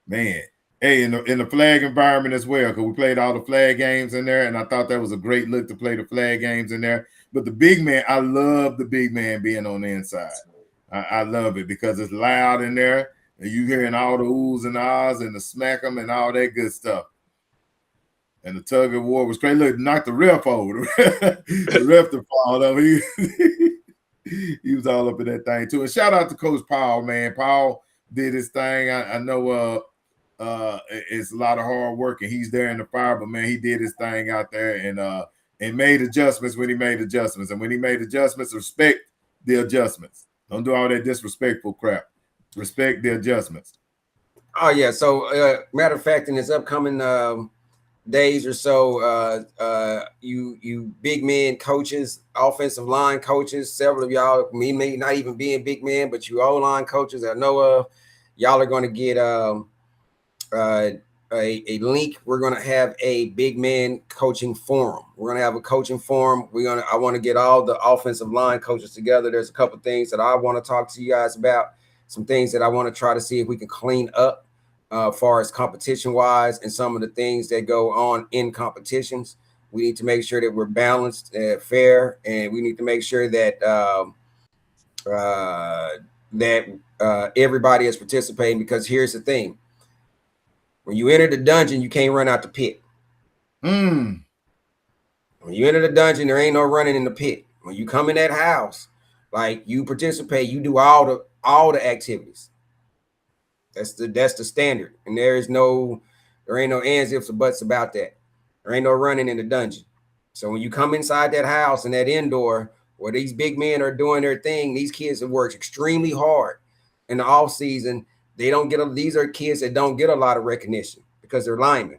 Man, hey, in the flag environment as well, because we played all the flag games in there, and I thought that was a great look to play the flag games in there. But the big man, I love the big man being on the inside. I love it because it's loud in there, and you hearing all the oohs and ahs and the smack 'em and all that good stuff. And the tug of war was great. Look, knocked the ref over. The ref to fall over. He was all up in that thing too. And shout out to Coach Powell, man. Powell did his thing. I know it's a lot of hard work, and he's there in the fire, but man, he did his thing out there and made adjustments when he made adjustments. And when he made adjustments, respect the adjustments. Don't do all that disrespectful crap. Respect the adjustments. Oh yeah. So matter of fact, in this upcoming days or so, you big men coaches, offensive line coaches, several of y'all, me may not even being big men, but you O-line coaches I know of, y'all are going to get a link. We're going to have a big man coaching forum. We're going to have a coaching forum. I want to get all the offensive line coaches together. There's a couple things that I want to talk to you guys about, some things that I want to try to see if we can clean up far as competition wise, and some of the things that go on in competitions. We need to make sure that we're balanced, fair, and we need to make sure that everybody is participating, because here's the thing. When you enter the dungeon, you can't run out the pit. When you enter the dungeon, there ain't no running in the pit. When you come in that house, like, you participate, you do all the activities. That's the standard. And there ain't no ands, ifs, or buts about that. There ain't no running in the dungeon. So when you come inside that house and that indoor where these big men are doing their thing, these kids have worked extremely hard in the off season. These are kids that don't get a lot of recognition because they're linemen,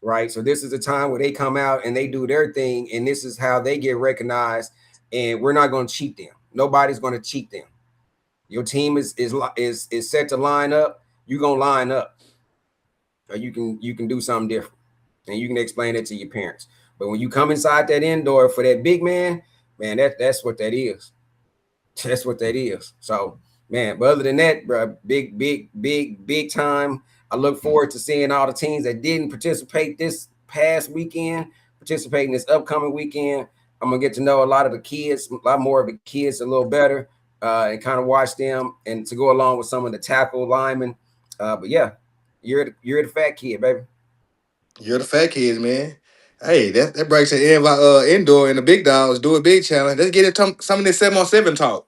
right? So this is a time where they come out and they do their thing, and this is how they get recognized. And we're not going to cheat them. Nobody's going to cheat them. Your team is set to line up. You're gonna line up, or you can do something different, and you can explain it to your parents. But when you come inside that indoor for that big man, that's what that is. That's what that is. So, man, but other than that, bro, big time. I look forward to seeing all the teams that didn't participate this past weekend participate in this upcoming weekend. I'm gonna get to know a lot of the kids, a lot more of the kids a little better, and kind of watch them, and to go along with some of the tackle linemen. But yeah, you're the fat kid, baby. You're the fat kids, man. Hey, that breaks the end of our indoor and the big dogs do a big challenge. Let's get into some of this 7-on-7 talk.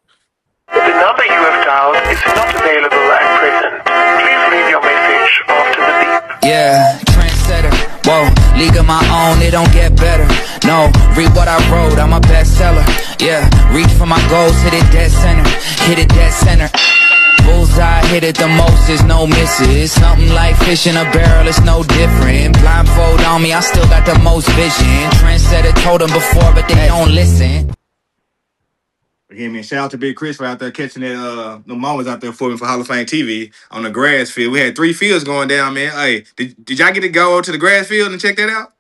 The number you have dialed is not available at present. Please leave your message after the beep. Yeah, trendsetter. Whoa, league of my own, it don't get better. No, read what I wrote, I'm a bestseller. Yeah, reach for my goals, hit it dead center. Hit it dead center. Bullseye, hit it the most, there's no misses. Something like fish in a barrel, it's no different. Blindfold on me, I still got the most vision. Trendsetter told them before, but they don't listen. Again, man, shout out to Big Chris for out there catching that the moments out there for me for Hall of Fame TV on the grass field. We had 3 fields going down, man. Hey, did y'all get to go to the grass field and check that out?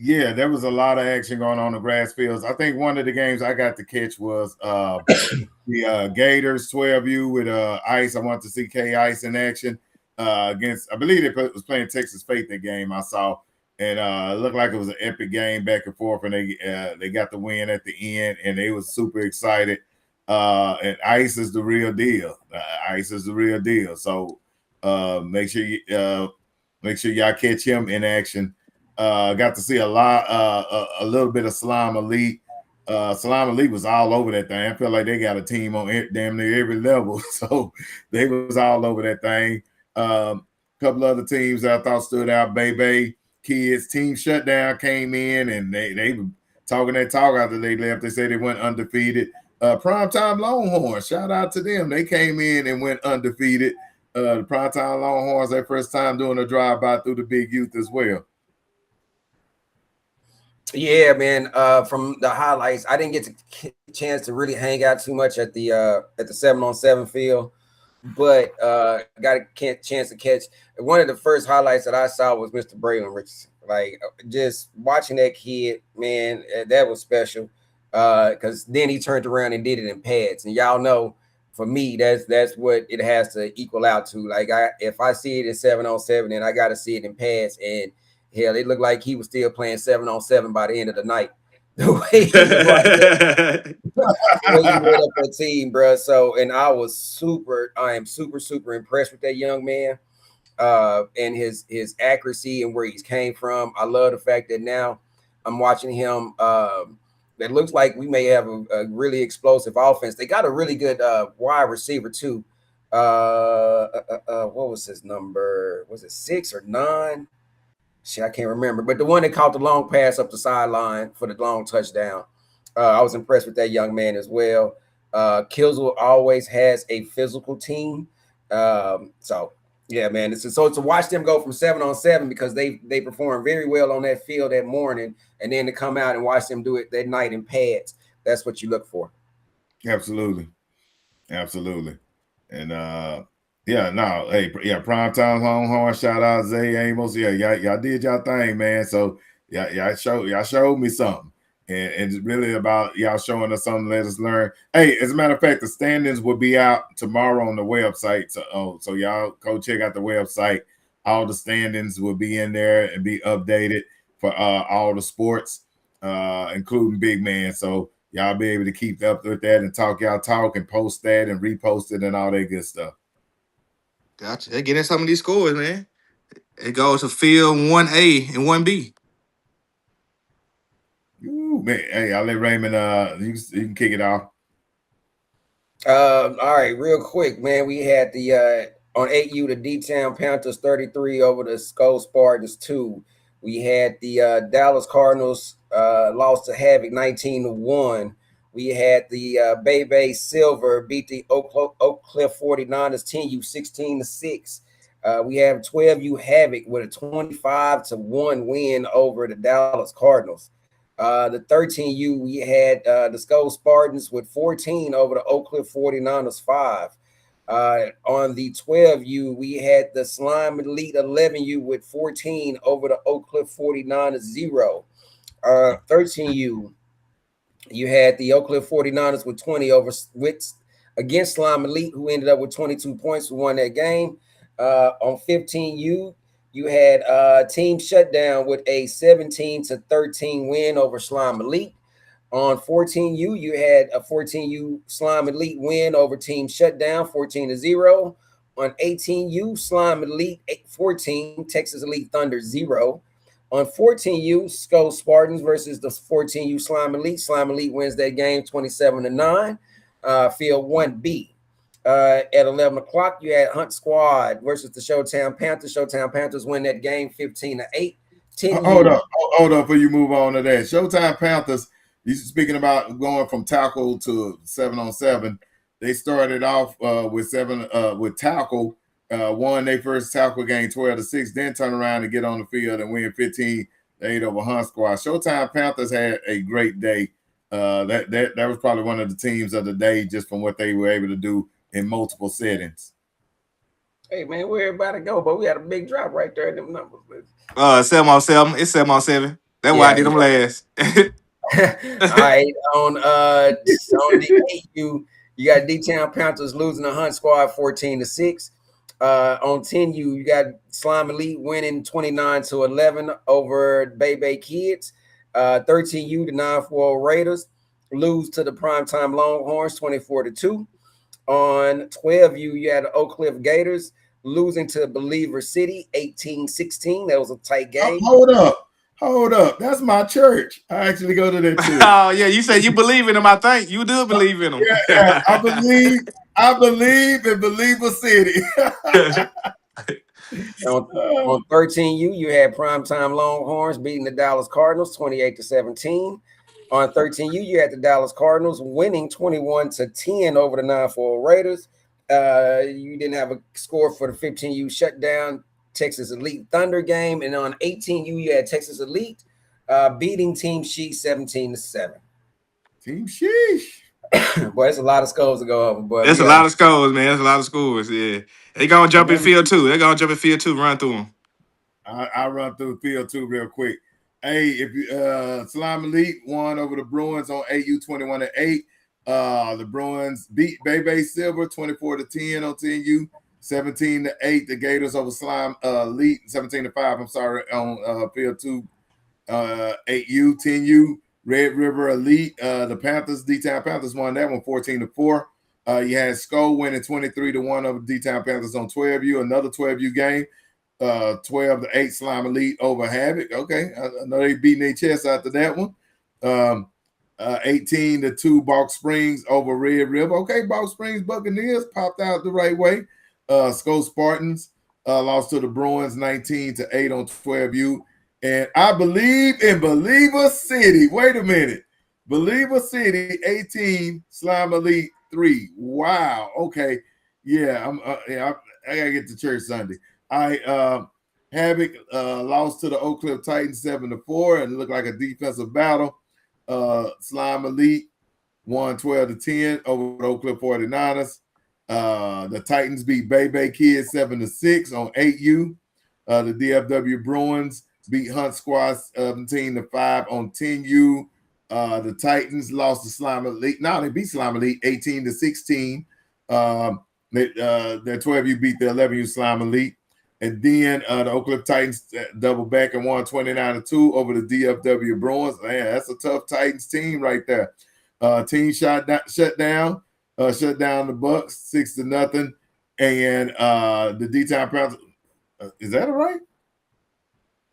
Yeah, there was a lot of action going on the grass fields. I think one of the games I got to catch was the Gators 12U with Ice. I wanted to see K Ice in action against, I believe they was playing Texas Faith that game I saw. And it looked like it was an epic game back and forth, and they got the win at the end, and they was super excited. And Ice is the real deal. Ice is the real deal. So make sure y'all catch him in action. Got to see a little bit of Salam Elite. Salam Elite was all over that thing. I feel like they got a team on damn near every level, so they was all over that thing. Couple other teams that I thought stood out. Bay Kids team shutdown came in, and they were talking that talk after they left. They said they went undefeated. Primetime Longhorns, shout out to them. They came in and went undefeated. The Primetime Longhorns, their first time doing a drive-by through the big youth as well. Yeah, man. From the highlights, I didn't get a chance to really hang out too much at the 7-on-7 field, but got a chance to catch. One of the first highlights that I saw was Mr. Braylon Richardson. Like, just watching that kid, man, that was special. Because then he turned around and did it in pads, and y'all know, for me, that's what it has to equal out to. Like, if I see it in 7-on-7, then I got to see it in pads. And hell, it looked like he was still playing 7-on-7 by the end of the night. The way he was like that, the way he lit up that team, bro. So, and I am super impressed with that young man, and his accuracy and where he's came from. I love the fact that now I'm watching him. That looks like we may have a really explosive offense. They got a really good wide receiver too. What was his number? Was it 6 or 9? Shit, I can't remember. But the one that caught the long pass up the sideline for the long touchdown. I was impressed with that young man as well. Killsville always has a physical team. So yeah, man. So to watch them go from 7-on-7 because they perform very well on that field that morning, and then to come out and watch them do it that night in pads. That's what you look for. Absolutely. And prime time home horn, shout out Zay Amos. Yeah, y'all did y'all thing, man. So y'all showed me something. And it's really about y'all showing us something, let us learn. Hey, as a matter of fact, the standings will be out tomorrow on the website. So y'all go check out the website. All the standings will be in there and be updated for all the sports, including big man. So y'all be able to keep up with that and talk y'all talk and post that and repost it and all that good stuff. Gotcha. They getting some of these scores, man. It goes to field 1A and 1B. Ooh, man. Hey, I'll let Raymond you can kick it off. All right, real quick, man. We had the on 8U the D-Town Panthers 33 over the Skull Spartans 2. We had the Dallas Cardinals lost to Havoc 19-1. We had the Bay Silver beat the Oak Cliff 49ers 10U 16-6. We have 12U Havoc with a 25-1 win over the Dallas Cardinals. The 13U, we had the Skull Spartans with 14 over the Oak Cliff 49ers 5. On the 12U, we had the Slime Elite 11U with 14 over the Oak Cliff 49ers 0. 13U, you had the Oak Cliff 49ers with 20 against Slime Elite, who ended up with 22 points, who won that game. On 15U, you had Team Shutdown with a 17-13 win over Slime Elite. On 14U, you had a 14U Slime Elite win over Team Shutdown, 14-0. On 18U, Slime Elite 14, Texas Elite Thunder 0. On 14U, Skull Spartans versus the 14U Slime Elite. Slime Elite wins that game 27-9. Field 1B. At 11 o'clock, you had Hunt Squad versus the Showtown Panthers. Showtown Panthers win that game 15-8. Hold up before you move on to that. Showtime Panthers, you speaking about going from tackle to 7-on-7. They started off with tackle, won their first tackle game 12-6, then turn around and get on the field and win 15-8 over Hunt Squad. Showtime Panthers had a great day. That was probably one of the teams of the day just from what they were able to do in multiple settings. Hey man, where everybody go? But we had a big drop right there in them numbers. 7-on-7. It's 7-on-7. That's why I did them last. All right, on the 8U, you got D-Town Panthers losing the Hunt Squad 14-6. On 10U, you got Slime Elite winning 29-11 over Bay Kids. 13U, the 9-4 Raiders lose to the Primetime Longhorns 24-2. On 12U, you had the Oak Cliff Gators losing to Believer City 18-16. That was a tight game. Hold up. That's my church. I actually go to that too. Oh, yeah. You said you believe in them, I think. You do believe in them. Yeah, I believe in Believer City. On 13U, you had Primetime Longhorns beating the Dallas Cardinals 28-17. On 13U, you had the Dallas Cardinals winning 21-10 over the 9-4 Raiders. You didn't have a score for the 15U Shutdown Texas Elite Thunder game. And on 18U, you had Texas Elite beating Team Sheesh 17-7. Team Sheesh. Boy, it's a lot of scores to go over. Boy, That's a lot of scores, man. That's a lot of scores. Yeah. They going to jump in field 2. They're going to jump in field 2, run through them. I'll run through field 2 real quick. Hey, if you Slime Elite won over the Bruins on 8U 21-8. The Bruins beat Bay Silver 24-10 on 10U, 17-8. The Gators over Slime Elite 17-5. I'm sorry, on field 2, 8U, 10U. Red River Elite, the Panthers, D-Town Panthers won that one 14-4. You had Skull winning 23-1 over D-Town Panthers on 12U, another 12U game. 12-8 Slime Elite over Havoc. Okay, I know they beating their chest after that one. 18-2 Balk Springs over Red River. Okay, Balk Springs Buccaneers popped out the right way. Skull Spartans lost to the Bruins 19-8 on 12U. And I believe in Believer City. Wait a minute. Believer City 18, Slime Elite 3. Wow. Okay. Yeah, I gotta get to church Sunday. Havoc lost to the Oak Cliff Titans 7-4 and looked like a defensive battle. Slime Elite won 12-10 over the Oak Cliff 49ers. The Titans beat Bay Kids 7-6 on 8U. The DFW Bruins beat Hunt Squad 17-5 on 10U. The Titans lost to Slime Elite. No, they beat Slime Elite 18-16. Their 12U beat the 11U Slime Elite. And then the Oak Cliff Titans doubled back and won 29-2 over the DFW Bruins. Man, that's a tough Titans team right there. Team shut down the Bucks 6-0. And the D-Town Panthers, is that all right?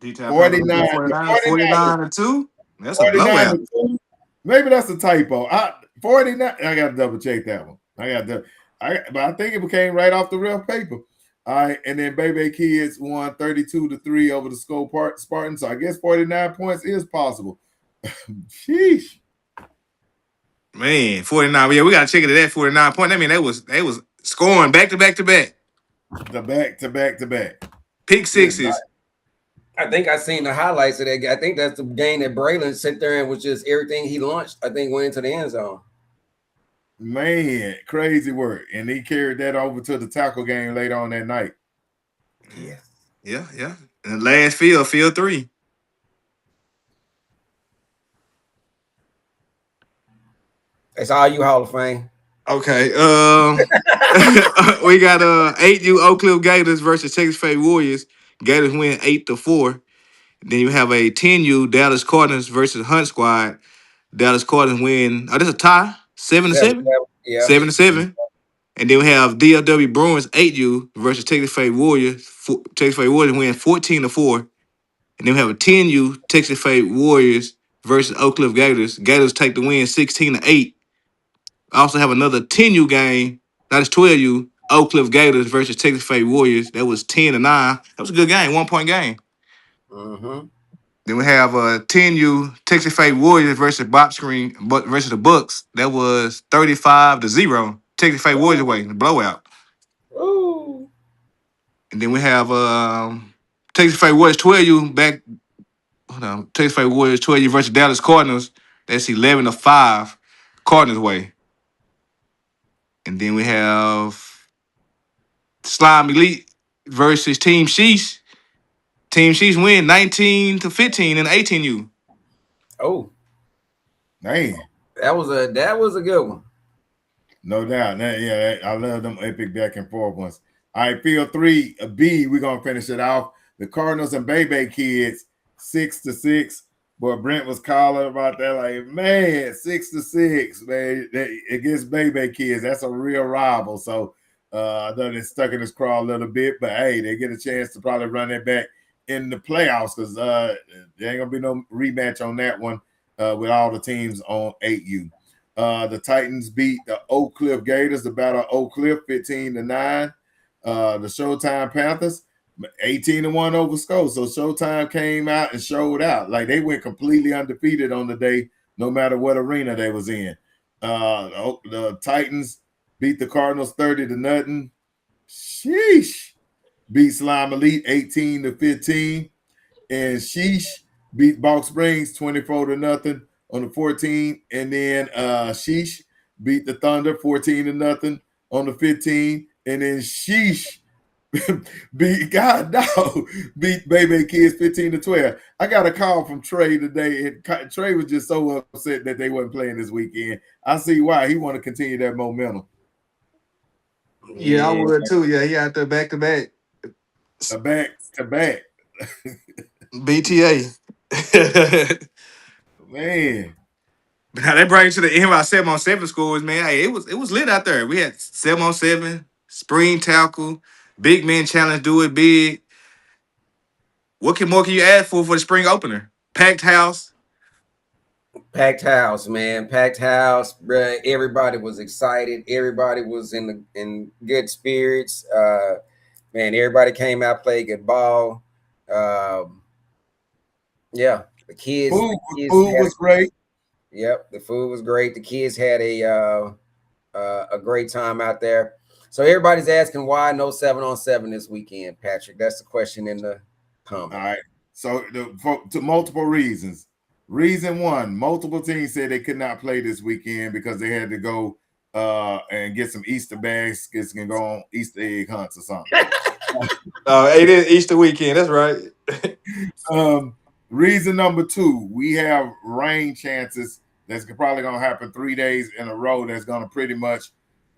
49-2. That's a blowout. Maybe that's a typo. 49. I got to double check that one. But I think it became right off the real paper. All right, and then Bay Kids won 32-3 over the Skull Spartans. So I guess 49 points is possible. Sheesh. Man, 49. Yeah, we got to check it at that 49 point. I mean, they was scoring back to back. The back. Pick sixes. I think I seen the highlights of that game. I think that's the game that Braylon sat there and was just everything he launched, I think, went into the end zone. Man, crazy work. And he carried that over to the tackle game later on that night. Yeah. And the last field 3. It's all you, Hall of Fame. Okay. We got 8U Oak Cliff Gators versus Texas State Warriors. Gators win 8-4. Then you have a 10U Dallas Cardinals versus Hunt Squad. Dallas Cardinals win. Oh, this is a tie. 7-7? Yeah. 7-7. And then we have DFW Bruins 8U versus Texas State Warriors. Texas State Warriors win 14-4. And then we have a 10U Texas State Warriors versus Oak Cliff Gators. Gators take the win 16-8. I also have another 10U game. That is 12U Oak Cliff Gators versus Texas State Warriors. That was 10-9. That was a good game, 1-point game. Mm-hmm. Then we have a 10U Texas State Warriors versus versus the Bucks. That was 35-0. Texas State Warriors away, the blowout. Ooh. And then we have Texas State Warriors 12U back. Hold on, Texas State Warriors 12U versus Dallas Cardinals. That's 11-5. Cardinals way. And then we have Slime Elite versus Team Sheesh. Team Sheesh win 19-15 in 18U. Oh, man, that was a good one. No doubt. I love them epic back and forth ones. All right, field 3B. We're gonna finish it off. The Cardinals and Bay Kids 6-6. Boy, Brent was calling about that. Like, man, 6-6, man. Against Bay Kids, that's a real rival. So I know they're stuck in his craw a little bit, but hey, they get a chance to probably run it back in the playoffs because there ain't gonna be no rematch on that one with all the teams on 8U. The Titans beat the Oak Cliff Gators, the Battle of Oak Cliff, 15-9. The Showtime Panthers, 18-1 over Skull. So Showtime came out and showed out. Like they went completely undefeated on the day, no matter what arena they was in. The Titans beat the Cardinals 30-0. Sheesh. Beat Slime Elite 18-15. And Sheesh beat Balk Springs 24-0 on the 14. And then Sheesh beat the Thunder 14-0 on the 15. And then Sheesh beat Bay Kids 15-12. I got a call from Trey today, and Trey was just so upset that they wasn't playing this weekend. I see why. He want to continue that momentum. Yeah, I would too. Yeah, he out there back to back. Back to back. BTA. Man. Now that brings to the end of our 7-on-7 scores, man. Hey, it was lit out there. We had 7-on-7, spring tackle, big man challenge, do it big. What more can you add for the spring opener? Packed house. Packed house, man. Packed house, bruh. Everybody was excited. Everybody was in good spirits. Man, everybody came out, played good ball. Yeah, the kids. Food was great. Yep, the food was great. The kids had a great time out there. So everybody's asking why no 7-on-7 this weekend, Patrick. That's the question in the comment. All right. So to multiple reasons. Reason one, multiple teams said they could not play this weekend because they had to go and get some Easter baskets and go on Easter egg hunts or something. It is Easter weekend. That's right. Reason number two, we have rain chances that's probably going to happen 3 days in a row. That's going to pretty much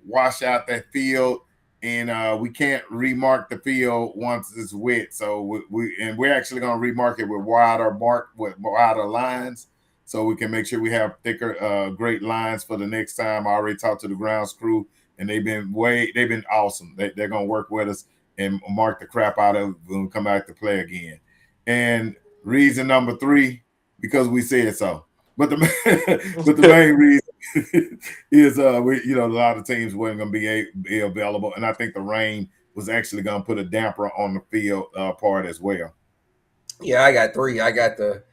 wash out that field, and we can't remark the field once it's wet. So we're actually going to remark it with wider lines, so we can make sure we have thicker, great lines for the next time. I already talked to the grounds crew, and they've been awesome. They're going to work with us and mark the crap out of it when we come back to play again. And reason number three, because we said so. But the main reason is a lot of teams weren't going to be available, and I think the rain was actually going to put a damper on the field part as well. Yeah, I got three. I got the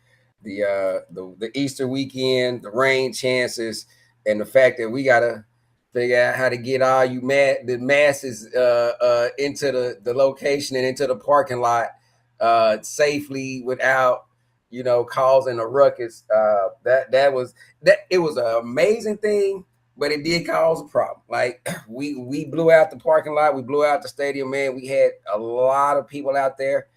Easter weekend, the rain chances, and the fact that we gotta figure out how to get all the masses into the location and into the parking lot safely without causing a ruckus. It was an amazing thing, but it did cause a problem. Like we blew out the parking lot, we blew out the stadium, man. We had a lot of people out there.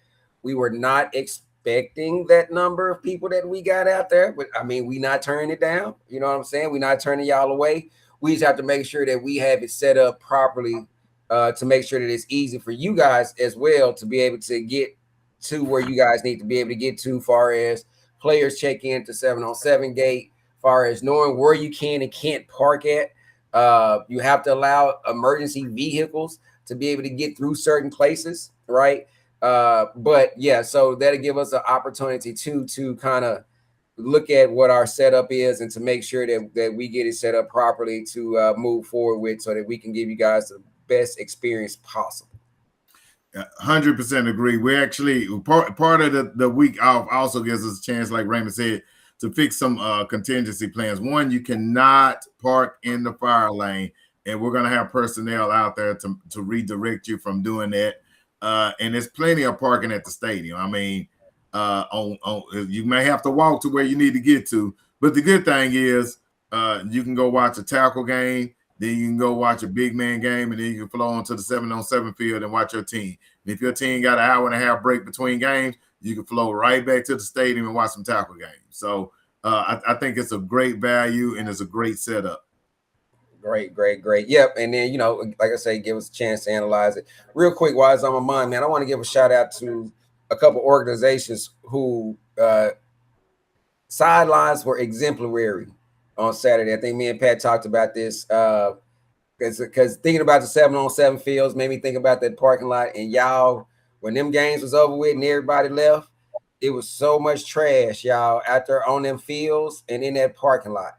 We were not expecting that number of people that we got out there, but I mean, we not turning it down. You know what I'm saying? We're not turning y'all away. We just have to make sure that we have it set up properly to make sure that it's easy for you guys as well to be able to get to where you guys need to be able to get to, far as players check in to 7-on-7 gate, far as knowing where you can and can't park at. You have to allow emergency vehicles to be able to get through certain places, right? But yeah, so that'll give us an opportunity to kind of look at what our setup is and to make sure that we get it set up properly to move forward with, so that we can give you guys the best experience possible. 100% agree. We're actually part of the week off also gives us a chance, like Raymond said, to fix some contingency plans. One, you cannot park in the fire lane, and we're going to have personnel out there to redirect you from doing that. And there's plenty of parking at the stadium. I mean, you may have to walk to where you need to get to, but the good thing is you can go watch a tackle game, then you can go watch a big man game, and then you can flow onto the 7-on-7 field and watch your team. And if your team got an hour and a half break between games, you can flow right back to the stadium and watch some tackle games. So I think it's a great value and it's a great setup. Great. Yep. And then, like I say, give us a chance to analyze it. Real quick, while it's on my mind, man, I want to give a shout out to a couple organizations who sidelines were exemplary on Saturday. I think me and Pat talked about this because thinking about the 7-on-7 fields made me think about that parking lot. And y'all, when them games was over with and everybody left, it was so much trash, y'all, out there on them fields and in that parking lot.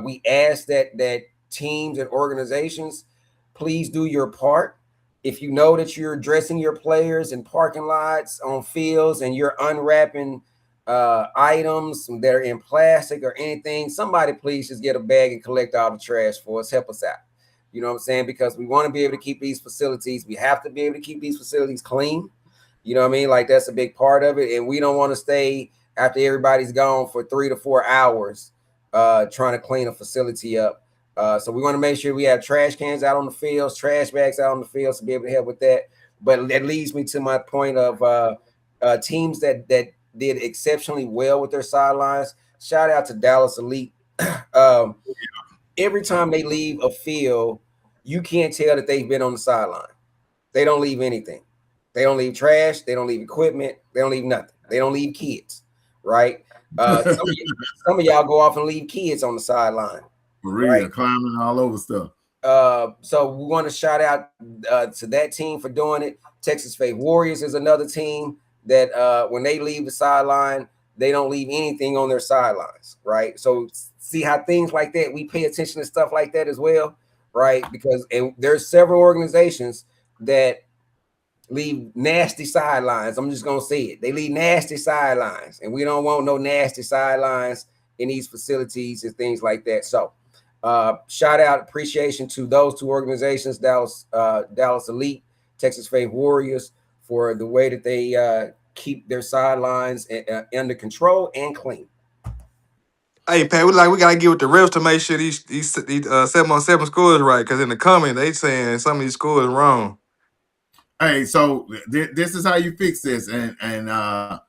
We asked that teams and organizations, please do your part. If you know that you're dressing your players in parking lots, on fields, and you're unwrapping items that are in plastic or anything, somebody please just get a bag and collect all the trash for us. Help us out. You know what I'm saying? Because we want to be able to keep these facilities. We have to be able to keep these facilities clean. You know what I mean? Like, that's a big part of it. And we don't want to stay after everybody's gone for 3 to 4 hours trying to clean a facility up. So we want to make sure we have trash cans out on the fields, trash bags out on the fields to be able to help with that. But that leads me to my point of teams that did exceptionally well with their sidelines. Shout out to Dallas Elite. Every time they leave a field, you can't tell that they've been on the sideline. They don't leave anything. They don't leave trash. They don't leave equipment. They don't leave nothing. They don't leave kids, right? Some of y'all go off and leave kids on the sideline. For real, right? Climbing all over stuff. So we want to shout out to that team for doing it. Texas Faith Warriors is another team that when they leave the sideline, they don't leave anything on their sidelines, right? So see how things like that, we pay attention to stuff like that as well, right? Because there's several organizations that leave nasty sidelines. I'm just gonna say it. They leave nasty sidelines, and we don't want no nasty sidelines in these facilities and things like that. So shout out, appreciation to those two organizations, Dallas Elite, Texas Faith Warriors, for the way that they keep their sidelines under control and clean. Hey, Pat, we gotta get with the refs to make sure these 7-on-7 scores right, because in the comment they saying some of these scores wrong. Hey, so this is how you fix this, and I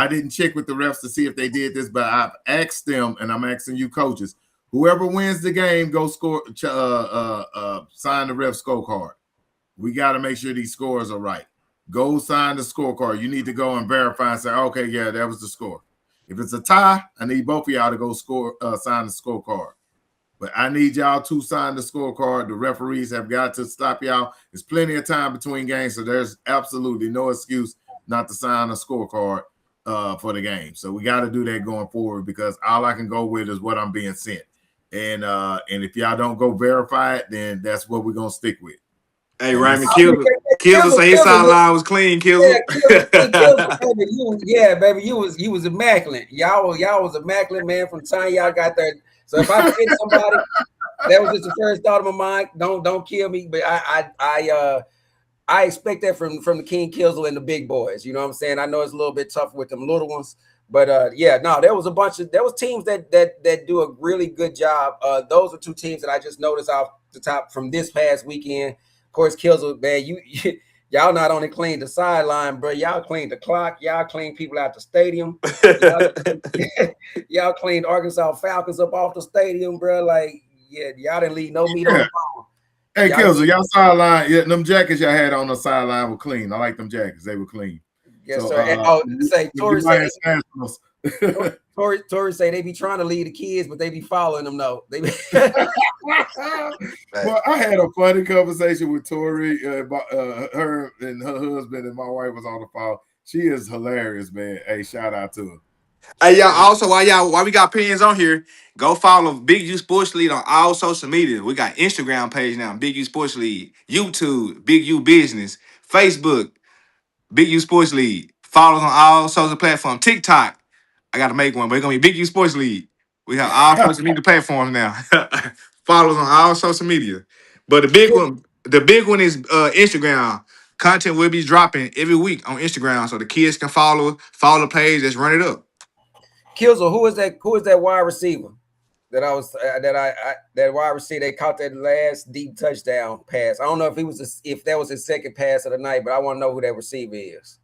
didn't check with the refs to see if they did this, but I've asked them, and I'm asking you coaches, whoever wins the game, go score, sign the ref scorecard. We got to make sure these scores are right. Go sign the scorecard. You need to go and verify and say, okay, yeah, that was the score. If it's a tie, I need both of y'all to go sign the scorecard. But I need y'all to sign the scorecard. The referees have got to stop y'all. There's plenty of time between games, so there's absolutely no excuse not to sign a scorecard for the game. So we got to do that going forward, because all I can go with is what I'm being sent. And if y'all don't go verify it, then that's what we're going to stick with. Hey, Ryan Kills say his sideline was clean, Kills. Yeah, baby, you was immaculate. Y'all was immaculate, man, from the time y'all got there. So if I forget somebody, that was just the first thought of my mind. Don't kill me. But I expect that from the King Kills and the big boys. You know what I'm saying? I know it's a little bit tough with them little ones. But yeah, no, there was teams that do a really good job. Those are two teams that I just noticed off the top from this past weekend. Of course, Kills, man, y'all not only cleaned the sideline, bro, y'all cleaned the clock, y'all cleaned people out the stadium, y'all cleaned Arkansas Falcons up off the stadium, bro. Like, yeah, y'all didn't leave no meat on the bone. Hey, Kills, y'all sideline, yeah, them jackets y'all had on the sideline were clean. I like them jackets; they were clean. Yes, so, sir. Tori say they be trying to lead the kids, but they be following them though. Well, I had a funny conversation with Tori about her and her husband, and my wife was on the phone. She is hilarious, man. Hey, shout out to her. Hey, y'all, also, while we got pins on here, go follow Big U Sports League on all social media. We got Instagram page now, Big U Sports League, YouTube, Big U Business, Facebook, Big U Sports League. Follow us on all social platforms. TikTok, I got to make one, but it's going to be Big U Sports League. We have all social media platforms now. Follow us on all social media. But the big one is Instagram. Content will be dropping every week on Instagram, so the kids can follow the page. Let's run it up. Kilzo, who is that wide receiver that wide receiver they caught that last deep touchdown pass? I don't know if that was his second pass of the night, but I want to know who that receiver is.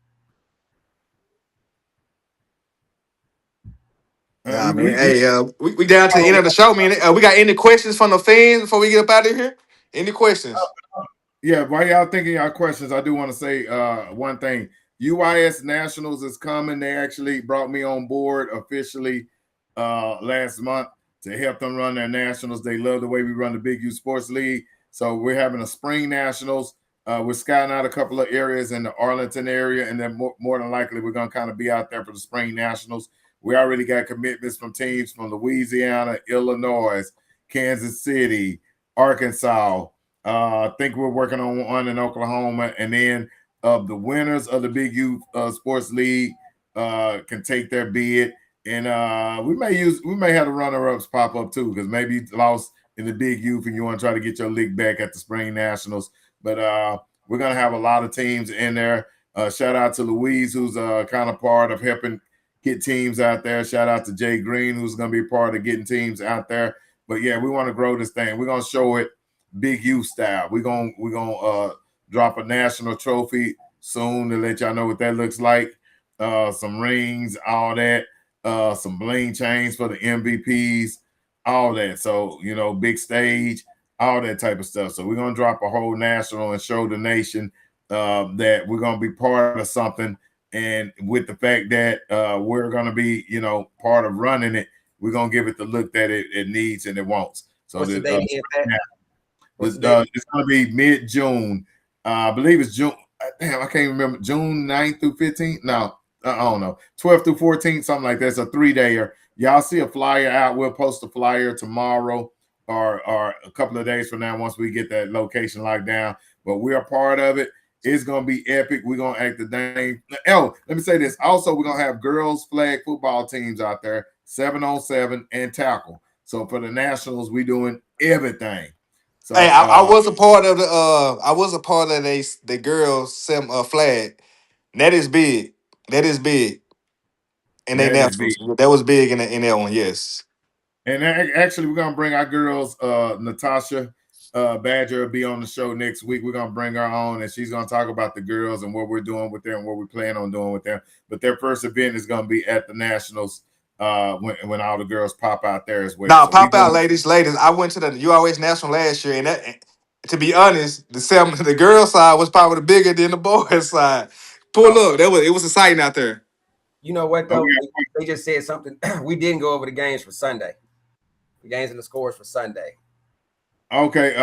Nah, man. We down to the end of the show, man. We got any questions from the fans before we get up out of here? Any questions? Yeah, while y'all thinking y'all questions, I do want to say one thing. UIS Nationals is coming. They actually brought me on board officially last month to help them run their nationals. They love the way we run the Big U Sports League. So we're having a spring nationals. We're scouting out a couple of areas in the Arlington area, and then more than likely we're going to kind of be out there for the spring nationals. We already got commitments from teams from Louisiana, Illinois, Kansas City, Arkansas. I think we're working on one in Oklahoma, and then the winners of the Big U Sports League can take their bid, and we may have the runner-ups pop up too, because maybe you lost in the Big U and you want to try to get your league back at the Spring Nationals. But we're gonna have a lot of teams in there. Shout out to Louise, who's kind of part of helping get teams out there. Shout out to Jay Green, who's gonna be a part of getting teams out there. But yeah, we want to grow this thing. We're gonna show it Big U style. We're gonna drop a national trophy soon to let y'all know what that looks like. Some rings, all that, some bling chains for the MVPs, all that. So, big stage, all that type of stuff. So we're gonna drop a whole national and show the nation that we're gonna be part of something. And with the fact that we're gonna be, part of running it, we're gonna give it the look that it needs and it wants. So what's the date it's gonna be mid-June. I believe it's June. Damn, I can't remember. June 9th through 15th. No, I don't know. 12th through 14th, something like that. It's a 3-dayer. Y'all see a flyer out. We'll post a flyer tomorrow or a couple of days from now once we get that location locked down. But we're a part of it. It's going to be epic. We're going to act the name. Oh, let me say this. Also, we're going to have girls flag football teams out there. 7-on-7, and tackle. So for the Nationals, we doing everything. So Hey, I was a part of the girls flag. That is big. That is big. And they that is big. Nationals. That was big in that one, yes. And actually, we're gonna bring our girls. Natasha Badger will be on the show next week. We're gonna bring her on, and she's gonna talk about the girls and what we're doing with them and what we plan on doing with them. But their first event is gonna be at the Nationals when all the girls pop out there as well. Nah, So pop out, ladies. I went to the URH National last year, and to be honest, the girls side was probably bigger than the boys side. Pull up, it was exciting out there. You know what though? They just said something. We didn't go over the games for Sunday. The games and the scores for Sunday. Okay.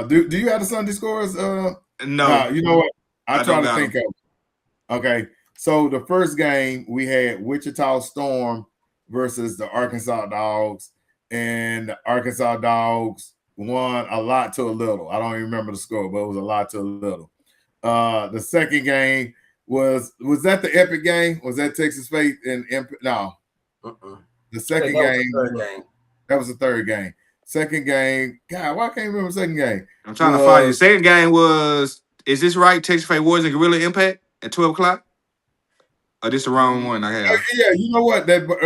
Do you have the Sunday scores? No. You know what? I try to think of. Okay. So the first game we had Wichita Storm versus the Arkansas Dogs, and the Arkansas Dogs won a lot to a little. I don't even remember the score, but it was a lot to a little. The second game was that the epic game? Was that Texas Faith and no? The second game. That was the third game. Second game. God, why can't I remember the second game? I'm trying to find you. Second game was, is this right? Texas Faith Warriors and Guerrilla Impact at 12 o'clock? Or this the wrong one I have? Yeah, you know what? That was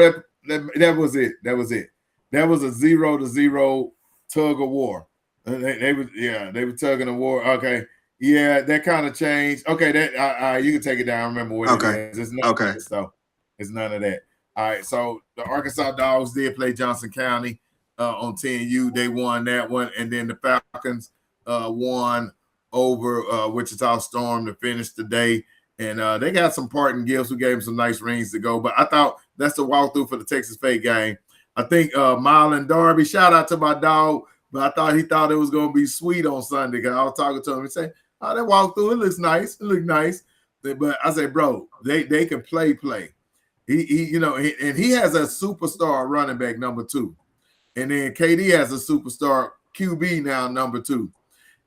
it. That was it. That was a 0-0 tug of war. They were tugging a war. Okay. Yeah, that kind of changed. Okay, that you can take it down. I remember what it is. It's none of that stuff. It's none of that. All right, so the Arkansas Dogs did play Johnson County on 10U. They won that one, and then the Falcons won over Wichita Storm to finish the day. And they got some parting gifts. We gave them some nice rings to go. But I thought that's the walkthrough for the Texas Faith game. I think Marlon Darby, shout out to my dog, but I thought he thought it was going to be sweet on Sunday because I was talking to him and saying, oh, that walkthrough, it looks nice. It looked nice. But I said, bro, they can play. He and he has a superstar running back number 2. And then KD has a superstar QB now number 2.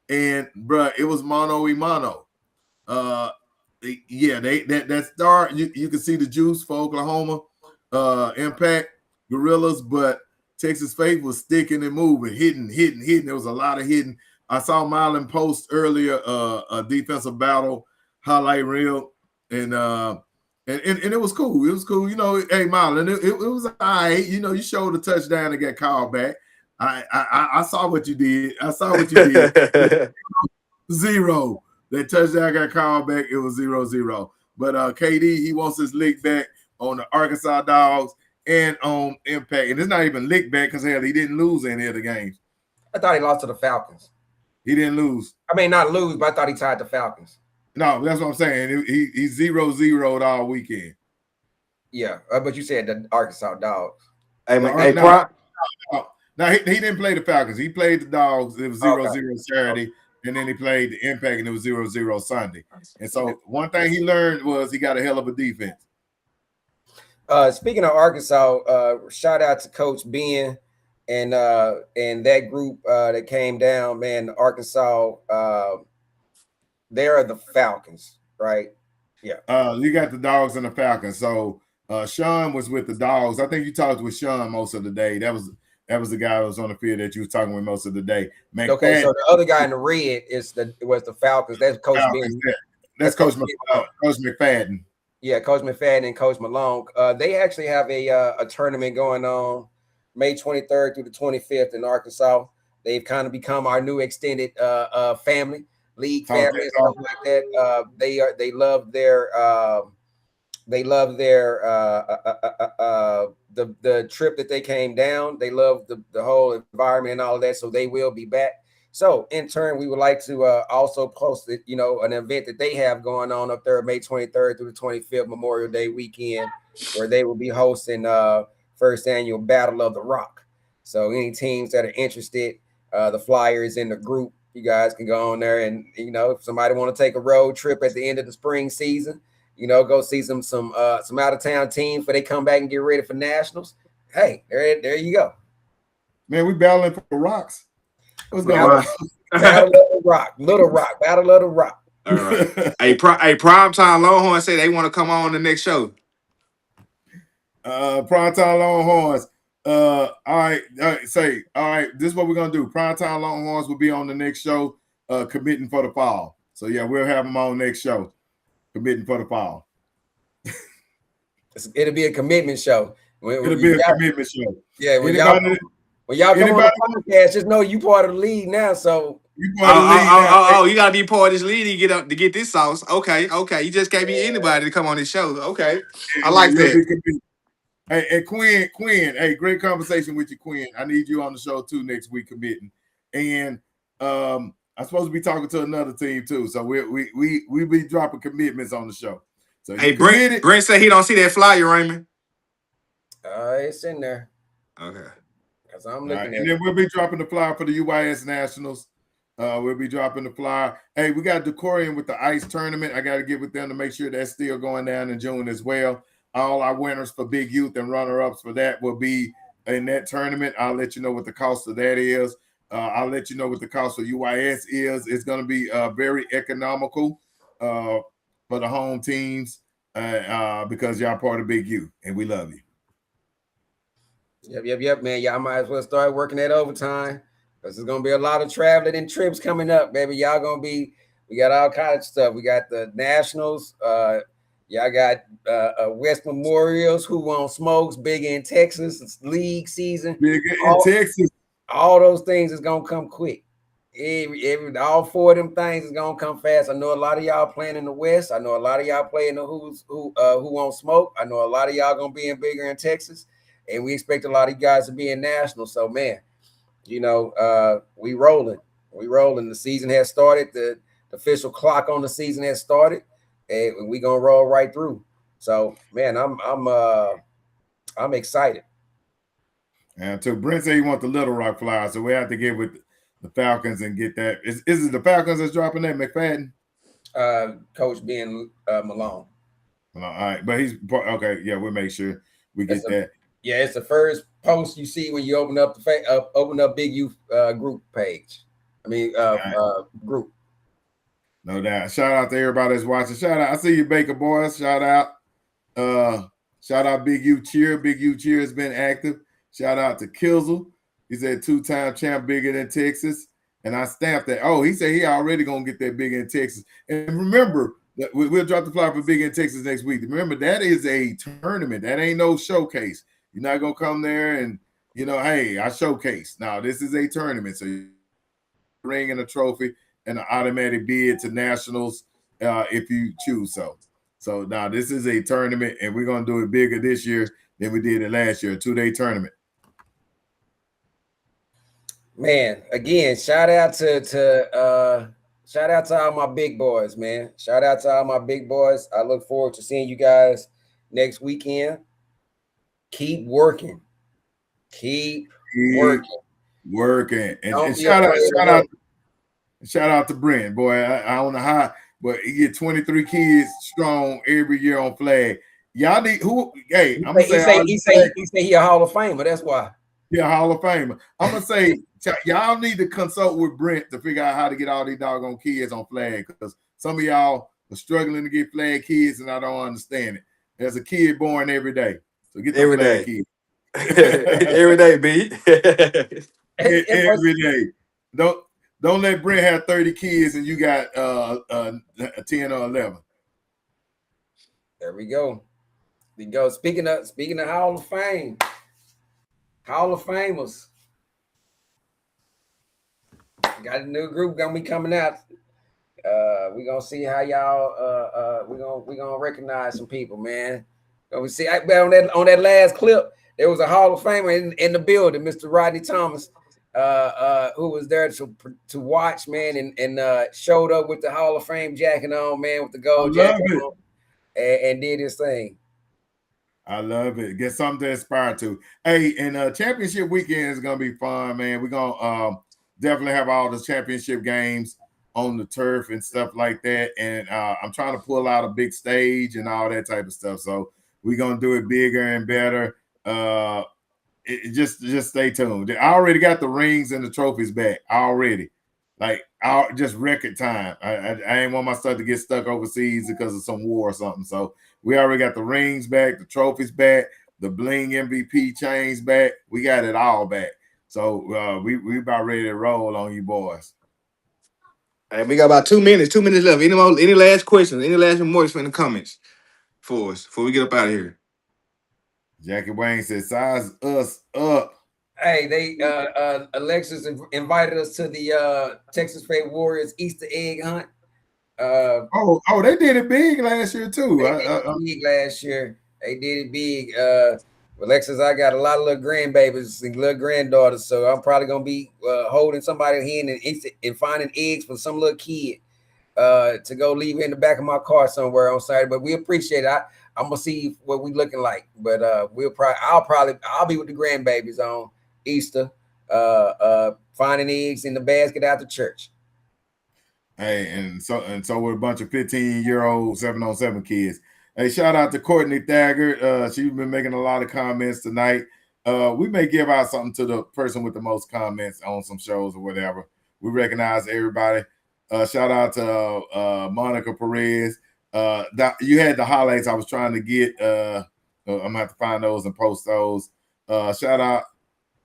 And, bro, it was mano y mano. Yeah, that star, you can see the juice for Oklahoma Impact Gorillas, but Texas Faith was sticking and moving, hitting. There was a lot of hitting. I saw Marlon post earlier a defensive battle highlight reel, and it was cool. It was cool. You know, hey Marlon, it was all right. You know, you showed a touchdown and got called back. I saw what you did. 0. That touchdown got called back. It was 0-0. But KD, he wants his lick back on the Arkansas Dogs and on Impact. And it's not even lick back because, hell, he didn't lose any of the games. I thought he lost to the Falcons. He didn't lose. I mean, not lose, but I thought he tied the Falcons. No, that's what I'm saying. He's 0-0'd all weekend. Yeah, but you said the Arkansas Dogs. He didn't play the Falcons. He played the Dogs. It was 0-0 Saturday. And then he played the Impact, and it was 0-0 Sunday. And so one thing he learned was he got a hell of a defense. Speaking of Arkansas, shout out to Coach Ben and that group that came down, man. Arkansas, they are the Falcons, right? Yeah. You got the Dogs and the Falcons. So Sean was with the Dogs. I think you talked with Sean most of the day. That was the guy who was on the field that you was talking with most of the day. Okay, so the other guy in the red was the Falcons. That's Coach Ben. That's Coach McFadden. Yeah, Coach McFadden and Coach Malone. They actually have a tournament going on May 23rd through the 25th in Arkansas. They've kind of become our new extended family, league family, and stuff like that. They love their the trip that they came down. They love the whole environment and all of that. So they will be back. So in turn, we would like to also post it, an event that they have going on up there May 23rd through the 25th, Memorial Day weekend, where they will be hosting first annual Battle of the Rock. So any teams that are interested, the flyers in the group, you guys can go on there and, if somebody want to take a road trip at the end of the spring season, go see some out of town teams before they come back and get ready for nationals. Hey, there you go. Man, we battling for rocks. What's going on? Battle of the Rock, Little Rock, Battle of the Rock. All right. Hey, Primetime Longhorn say they want to come on the next show. Primetime Longhorns. All right. All right. This is what we're gonna do. Primetime Longhorns will be on the next show, committing for the fall. So yeah, we'll have them on next show, committing for the fall. It'll be a commitment show. It'll be a commitment show. Yeah, when y'all come on the podcast, just know you part of the league now. So you part of the league now. You gotta be part of this league to get this sauce. Okay. You just can't be anybody to come on this show. Okay, I like that. Hey, Quinn, hey, great conversation with you, Quinn. I need you on the show too next week, committing. And I'm supposed to be talking to another team too, so we be dropping commitments on the show. So hey, Brent said he don't see that flyer, Raymond. It's in there. Okay. Because I'm looking at and then we'll be dropping the flyer for the UYS Nationals. We'll be dropping the flyer. Hey, we got Decorian with the ice tournament. I got to get with them to make sure that's still going down in June as well. All our winners for Big Youth and runner-ups for that will be in that tournament. I'll let you know what the cost of that is. I'll let you know what the cost for UYS is. It's going to be very economical for the home teams because y'all part of Big Youth, and we love you. Yep, man. Y'all might as well start working that overtime because there's going to be a lot of traveling and trips coming up, baby. Y'all going to be – we got all kinds of stuff. We got the Nationals – y'all got West Memorials, Who Won't Smokes, Bigger in Texas, it's league season. Bigger in Texas. All those things is gonna come quick. All four of them things is gonna come fast. I know a lot of y'all playing in the West. I know a lot of y'all playing the Who Won't Smoke. I know a lot of y'all gonna be in Bigger in Texas, and we expect a lot of you guys to be in National. So man, we rolling. The season has started. The official clock on the season has started. And we gonna roll right through. So, man, I'm excited. And so Brent said he wants the Little Rock Flyers, so we have to get with the Falcons and get that. Is it the Falcons that's dropping that, McFadden? Coach being Malone. All right, but he's okay. Yeah, we'll make sure we get that. Yeah, it's the first post you see when you open up the Big Youth group page. Group. No doubt. Shout out to everybody that's watching. Shout out. I see you, Baker Boys. Shout out. Shout out Big U Cheer. Big U Cheer has been active. Shout out to Kizzle. He said 2-time champ Bigger than Texas. And I stamped that. Oh, he said he already going to get that Bigger in Texas. And remember, that we'll drop the flyer for Bigger in Texas next week. Remember, that is a tournament. That ain't no showcase. You're not going to come there and, hey, I showcase. Now, this is a tournament. So you ring and a trophy and an automatic bid to Nationals if you choose so. So now this is a tournament, and we're going to do it bigger this year than we did it last year, a 2-day tournament. Man, again, shout out to all my big boys, man. Shout out to all my big boys. I look forward to seeing you guys next weekend. Keep working. Keep working. And shout out to Brent, boy. I don't know how, but he get 23 kids strong every year on flag. Y'all need who? Hey, I'm gonna say he say he a Hall of Famer. That's why. Yeah, Hall of Famer. I'm gonna say y'all need to consult with Brent to figure out how to get all these doggone kids on flag because some of y'all are struggling to get flag kids, and I don't understand it. There's a kid born every day, so get the every flag day. Kid. Every day, B. Every day. Don't let Brent have 30 kids and you got 10 or 11. There we go. Speaking of Hall of Fame, Hall of Famers. Got a new group gonna be coming out. We're gonna see how y'all we're gonna recognize some people, man. We see on that last clip, there was a Hall of Famer in the building, Mr. Rodney Thomas. Who was there to watch, man, and showed up with the Hall of Fame jacket on, man, with the gold jacket on, and did his thing. I love it. Get something to aspire to. Hey, and championship weekend is gonna be fun, man. We're gonna definitely have all the championship games on the turf and stuff like that. And I'm trying to pull out a big stage and all that type of stuff. So we're gonna do it bigger and better. Just stay tuned. I already got the rings and the trophies back already. Like just record time. I ain't want my stuff to get stuck overseas because of some war or something. So we already got the rings back, the trophies back. the bling MVP chains back. We got it all back. So we about ready to roll on you boys. Hey, we got about 2 minutes. 2 minutes left. Any last questions? Any last remarks in the comments for us before we get up out of here? Jackie Wayne said, "Size us up." Hey, they Alexis invited us to the Texas State Warriors Easter egg hunt. Oh, they did it big last year too. They did it big last year. They did it big. Alexis, I got a lot of little grandbabies and little granddaughters, so I'm probably gonna be holding somebody's hand and finding eggs for some little kid to go leave in the back of my car somewhere on Saturday. But we appreciate it. I'm gonna see what we looking like. But I'll be with the grandbabies on Easter, finding eggs in the basket after church. Hey, and so we're a bunch of 15-year-old 7-on-7 kids. Hey, shout out to Courtney Thagard. She's been making a lot of comments tonight. We may give out something to the person with the most comments on some shows or whatever. We recognize everybody. Shout out to Monica Perez. You had the highlights I was trying to get. I'm gonna have to find those and post those. Shout out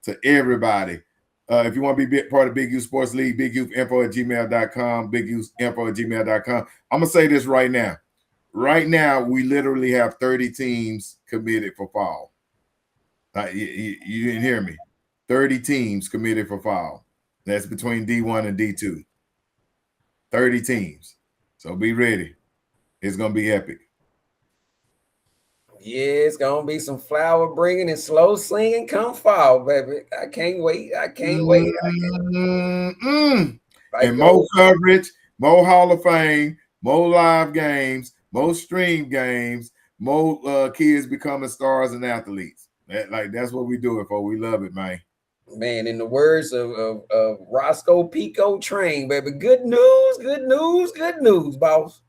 to everybody. If you want to be part of Big Youth Sports League, bigyouth@gmail.com, bigyouth@gmail.com. I'm gonna say this right now. Right now, we literally have 30 teams committed for fall. You didn't hear me. 30 teams committed for fall. That's between D1 and D2. 30 teams. So be ready. It's gonna be epic. Yeah, it's gonna be some flower bringing and slow singing come fall, baby. I can't wait. I can't wait. And more coverage, more Hall of Fame, more live games, more stream games, more kids becoming stars and athletes. That's what we do it for. We love it, man. Man, in the words of Roscoe Pico Train, baby. Good news, good news, good news, boss.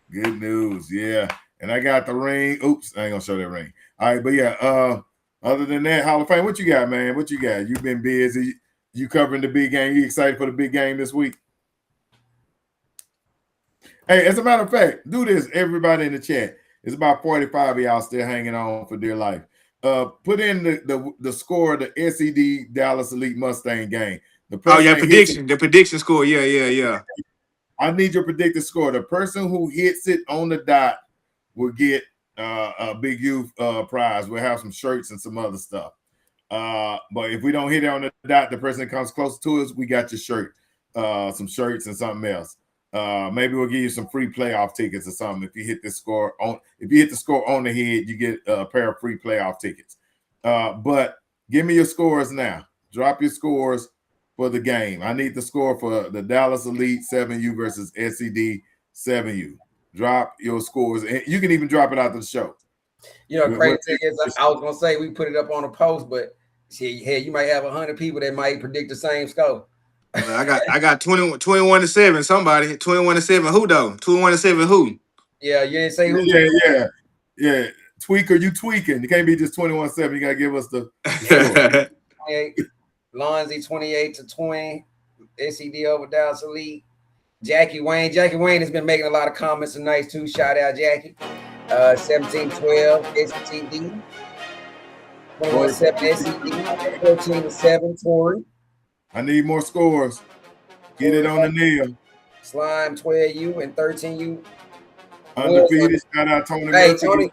Good news, yeah. And I got the ring. Oops, I ain't gonna show that ring. All right, but yeah, other than that, Hall of Fame, what you got, man? What you got? You've been busy. You covering the big game. You excited for the big game this week? Hey, as a matter of fact, do this, everybody in the chat. It's about 45 of y'all still hanging on for dear life. Put in the score of the SED Dallas Elite Mustang game. The prediction score. Yeah. I need your predicted score. The person who hits it on the dot will get a Big Youth prize. We'll have some shirts and some other stuff. But if we don't hit it on the dot, the person that comes close to us, we got your shirt, some shirts and something else. Maybe we'll give you some free playoff tickets or something. If you hit the score on the head, you get a pair of free playoff tickets. But give me your scores now. Drop your scores for the game. I need the score for the Dallas Elite 7U versus SED 7U. Drop your scores, and you can even drop it out to the show. You know, crazy thing is, I was gonna say we put it up on a post, but you might have 100 people that might predict the same score. I got 21-7. Somebody 21-7. Who though? 21-7. Who? Yeah, you didn't say who. Yeah. Tweaker, you tweaking. You can't be just 21-7. You gotta give us the. 28, Lonzy 28-20. SED over Dallas Elite. Jackie Wayne has been making a lot of comments tonight too. Shout out Jackie. 17-12 SED. 21-7 SED. 14-7 Tory. I need more scores. Get it on the nail. Slime 12U and 13U. Undefeated. Shout out Tony. Hey, Tony,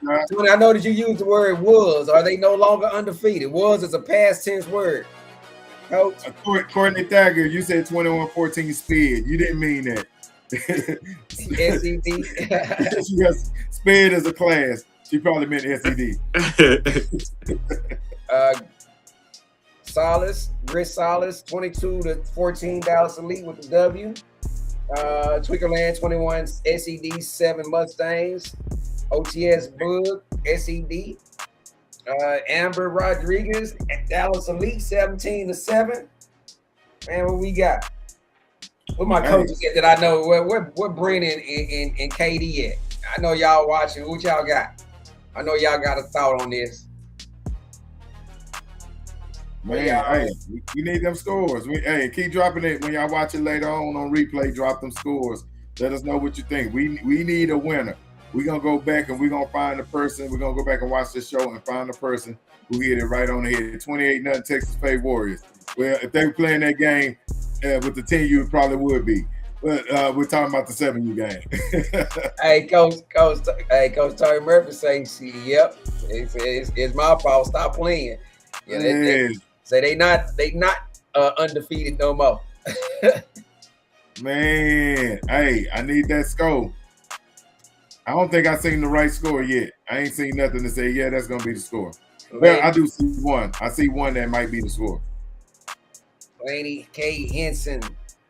I know that you used the word was. Are they no longer undefeated? Was is a past tense word. Coach. Courtney Thagard, you said 21-14 speed. You didn't mean that. SED. Speed is a class. She probably meant SED. Chris Solace, 22-14 Dallas Elite with the W. Twickerland 21 SED 7 Mustangs. OTS Bug SED. Amber Rodriguez Dallas Elite 17-7. Man, what we got? What my coaches get that I know? Where Brennan and KD at? I know y'all watching. What y'all got? I know y'all got a thought on this. Man, we need them scores. Keep dropping it when y'all watch it later on replay. Drop them scores. Let us know what you think. We need a winner. We're gonna go back and we're gonna find the person. We're gonna go back and watch this show and find the person who hit it right on the head. 28-0 Texas State Warriors. Well, if they were playing that game with the 10U, it probably would be. But we're talking about the 7U game. Hey, Coach Terry Murphy saying, "Yep, it's my fault. Stop playing." Yeah, they not undefeated no more. Man, hey, I need that score. I don't think I've seen the right score yet. I ain't seen nothing to say, yeah, that's gonna be the score. Well, I do see one. I see one that might be the score. Laney K. Henson,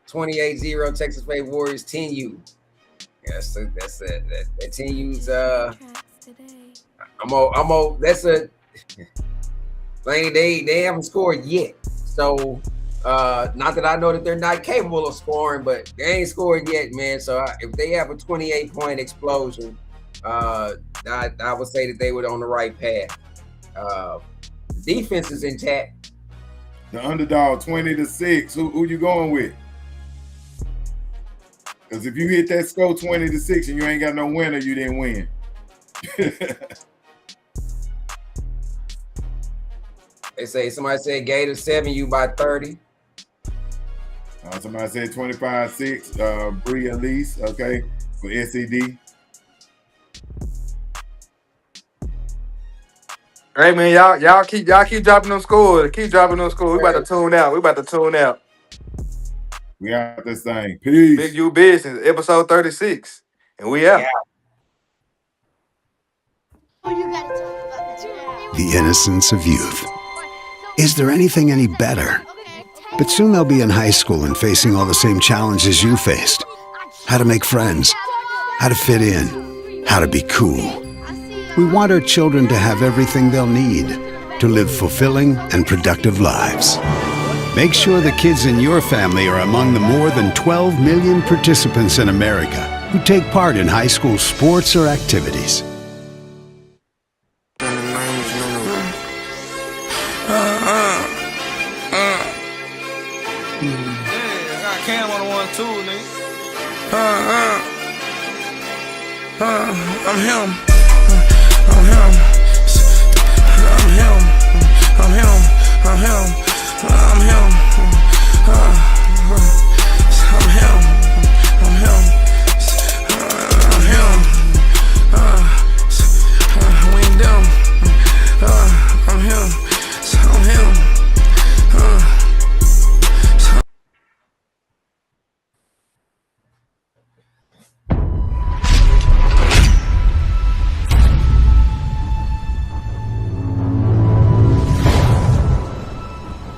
28-0 Texas State Warriors 10U. That's it. That 10U's that's a Laney, they haven't scored yet. So not that I know that they're not capable of scoring, but they ain't scored yet, man. So if they have a 28-point explosion, I would say that they were on the right path. Defense is intact. The underdog 20-6. Who you going with? Because if you hit that score 20-6 and you ain't got no winner, you didn't win. Somebody said Gators 7U by 30. Somebody said 25-6. Bree Elise, okay, for SED. Hey man, y'all keep dropping them scores. Keep dropping them scores. We about to tune out. We out this thing. Peace. Big U Business, episode 36. And we out. The innocence of youth. Is there anything any better? But soon they'll be in high school and facing all the same challenges you faced. How to make friends, how to fit in, how to be cool. We want our children to have everything they'll need to live fulfilling and productive lives. Make sure the kids in your family are among the more than 12 million participants in America who take part in high school sports or activities. Cam on the 1-2, nigga. I'm him.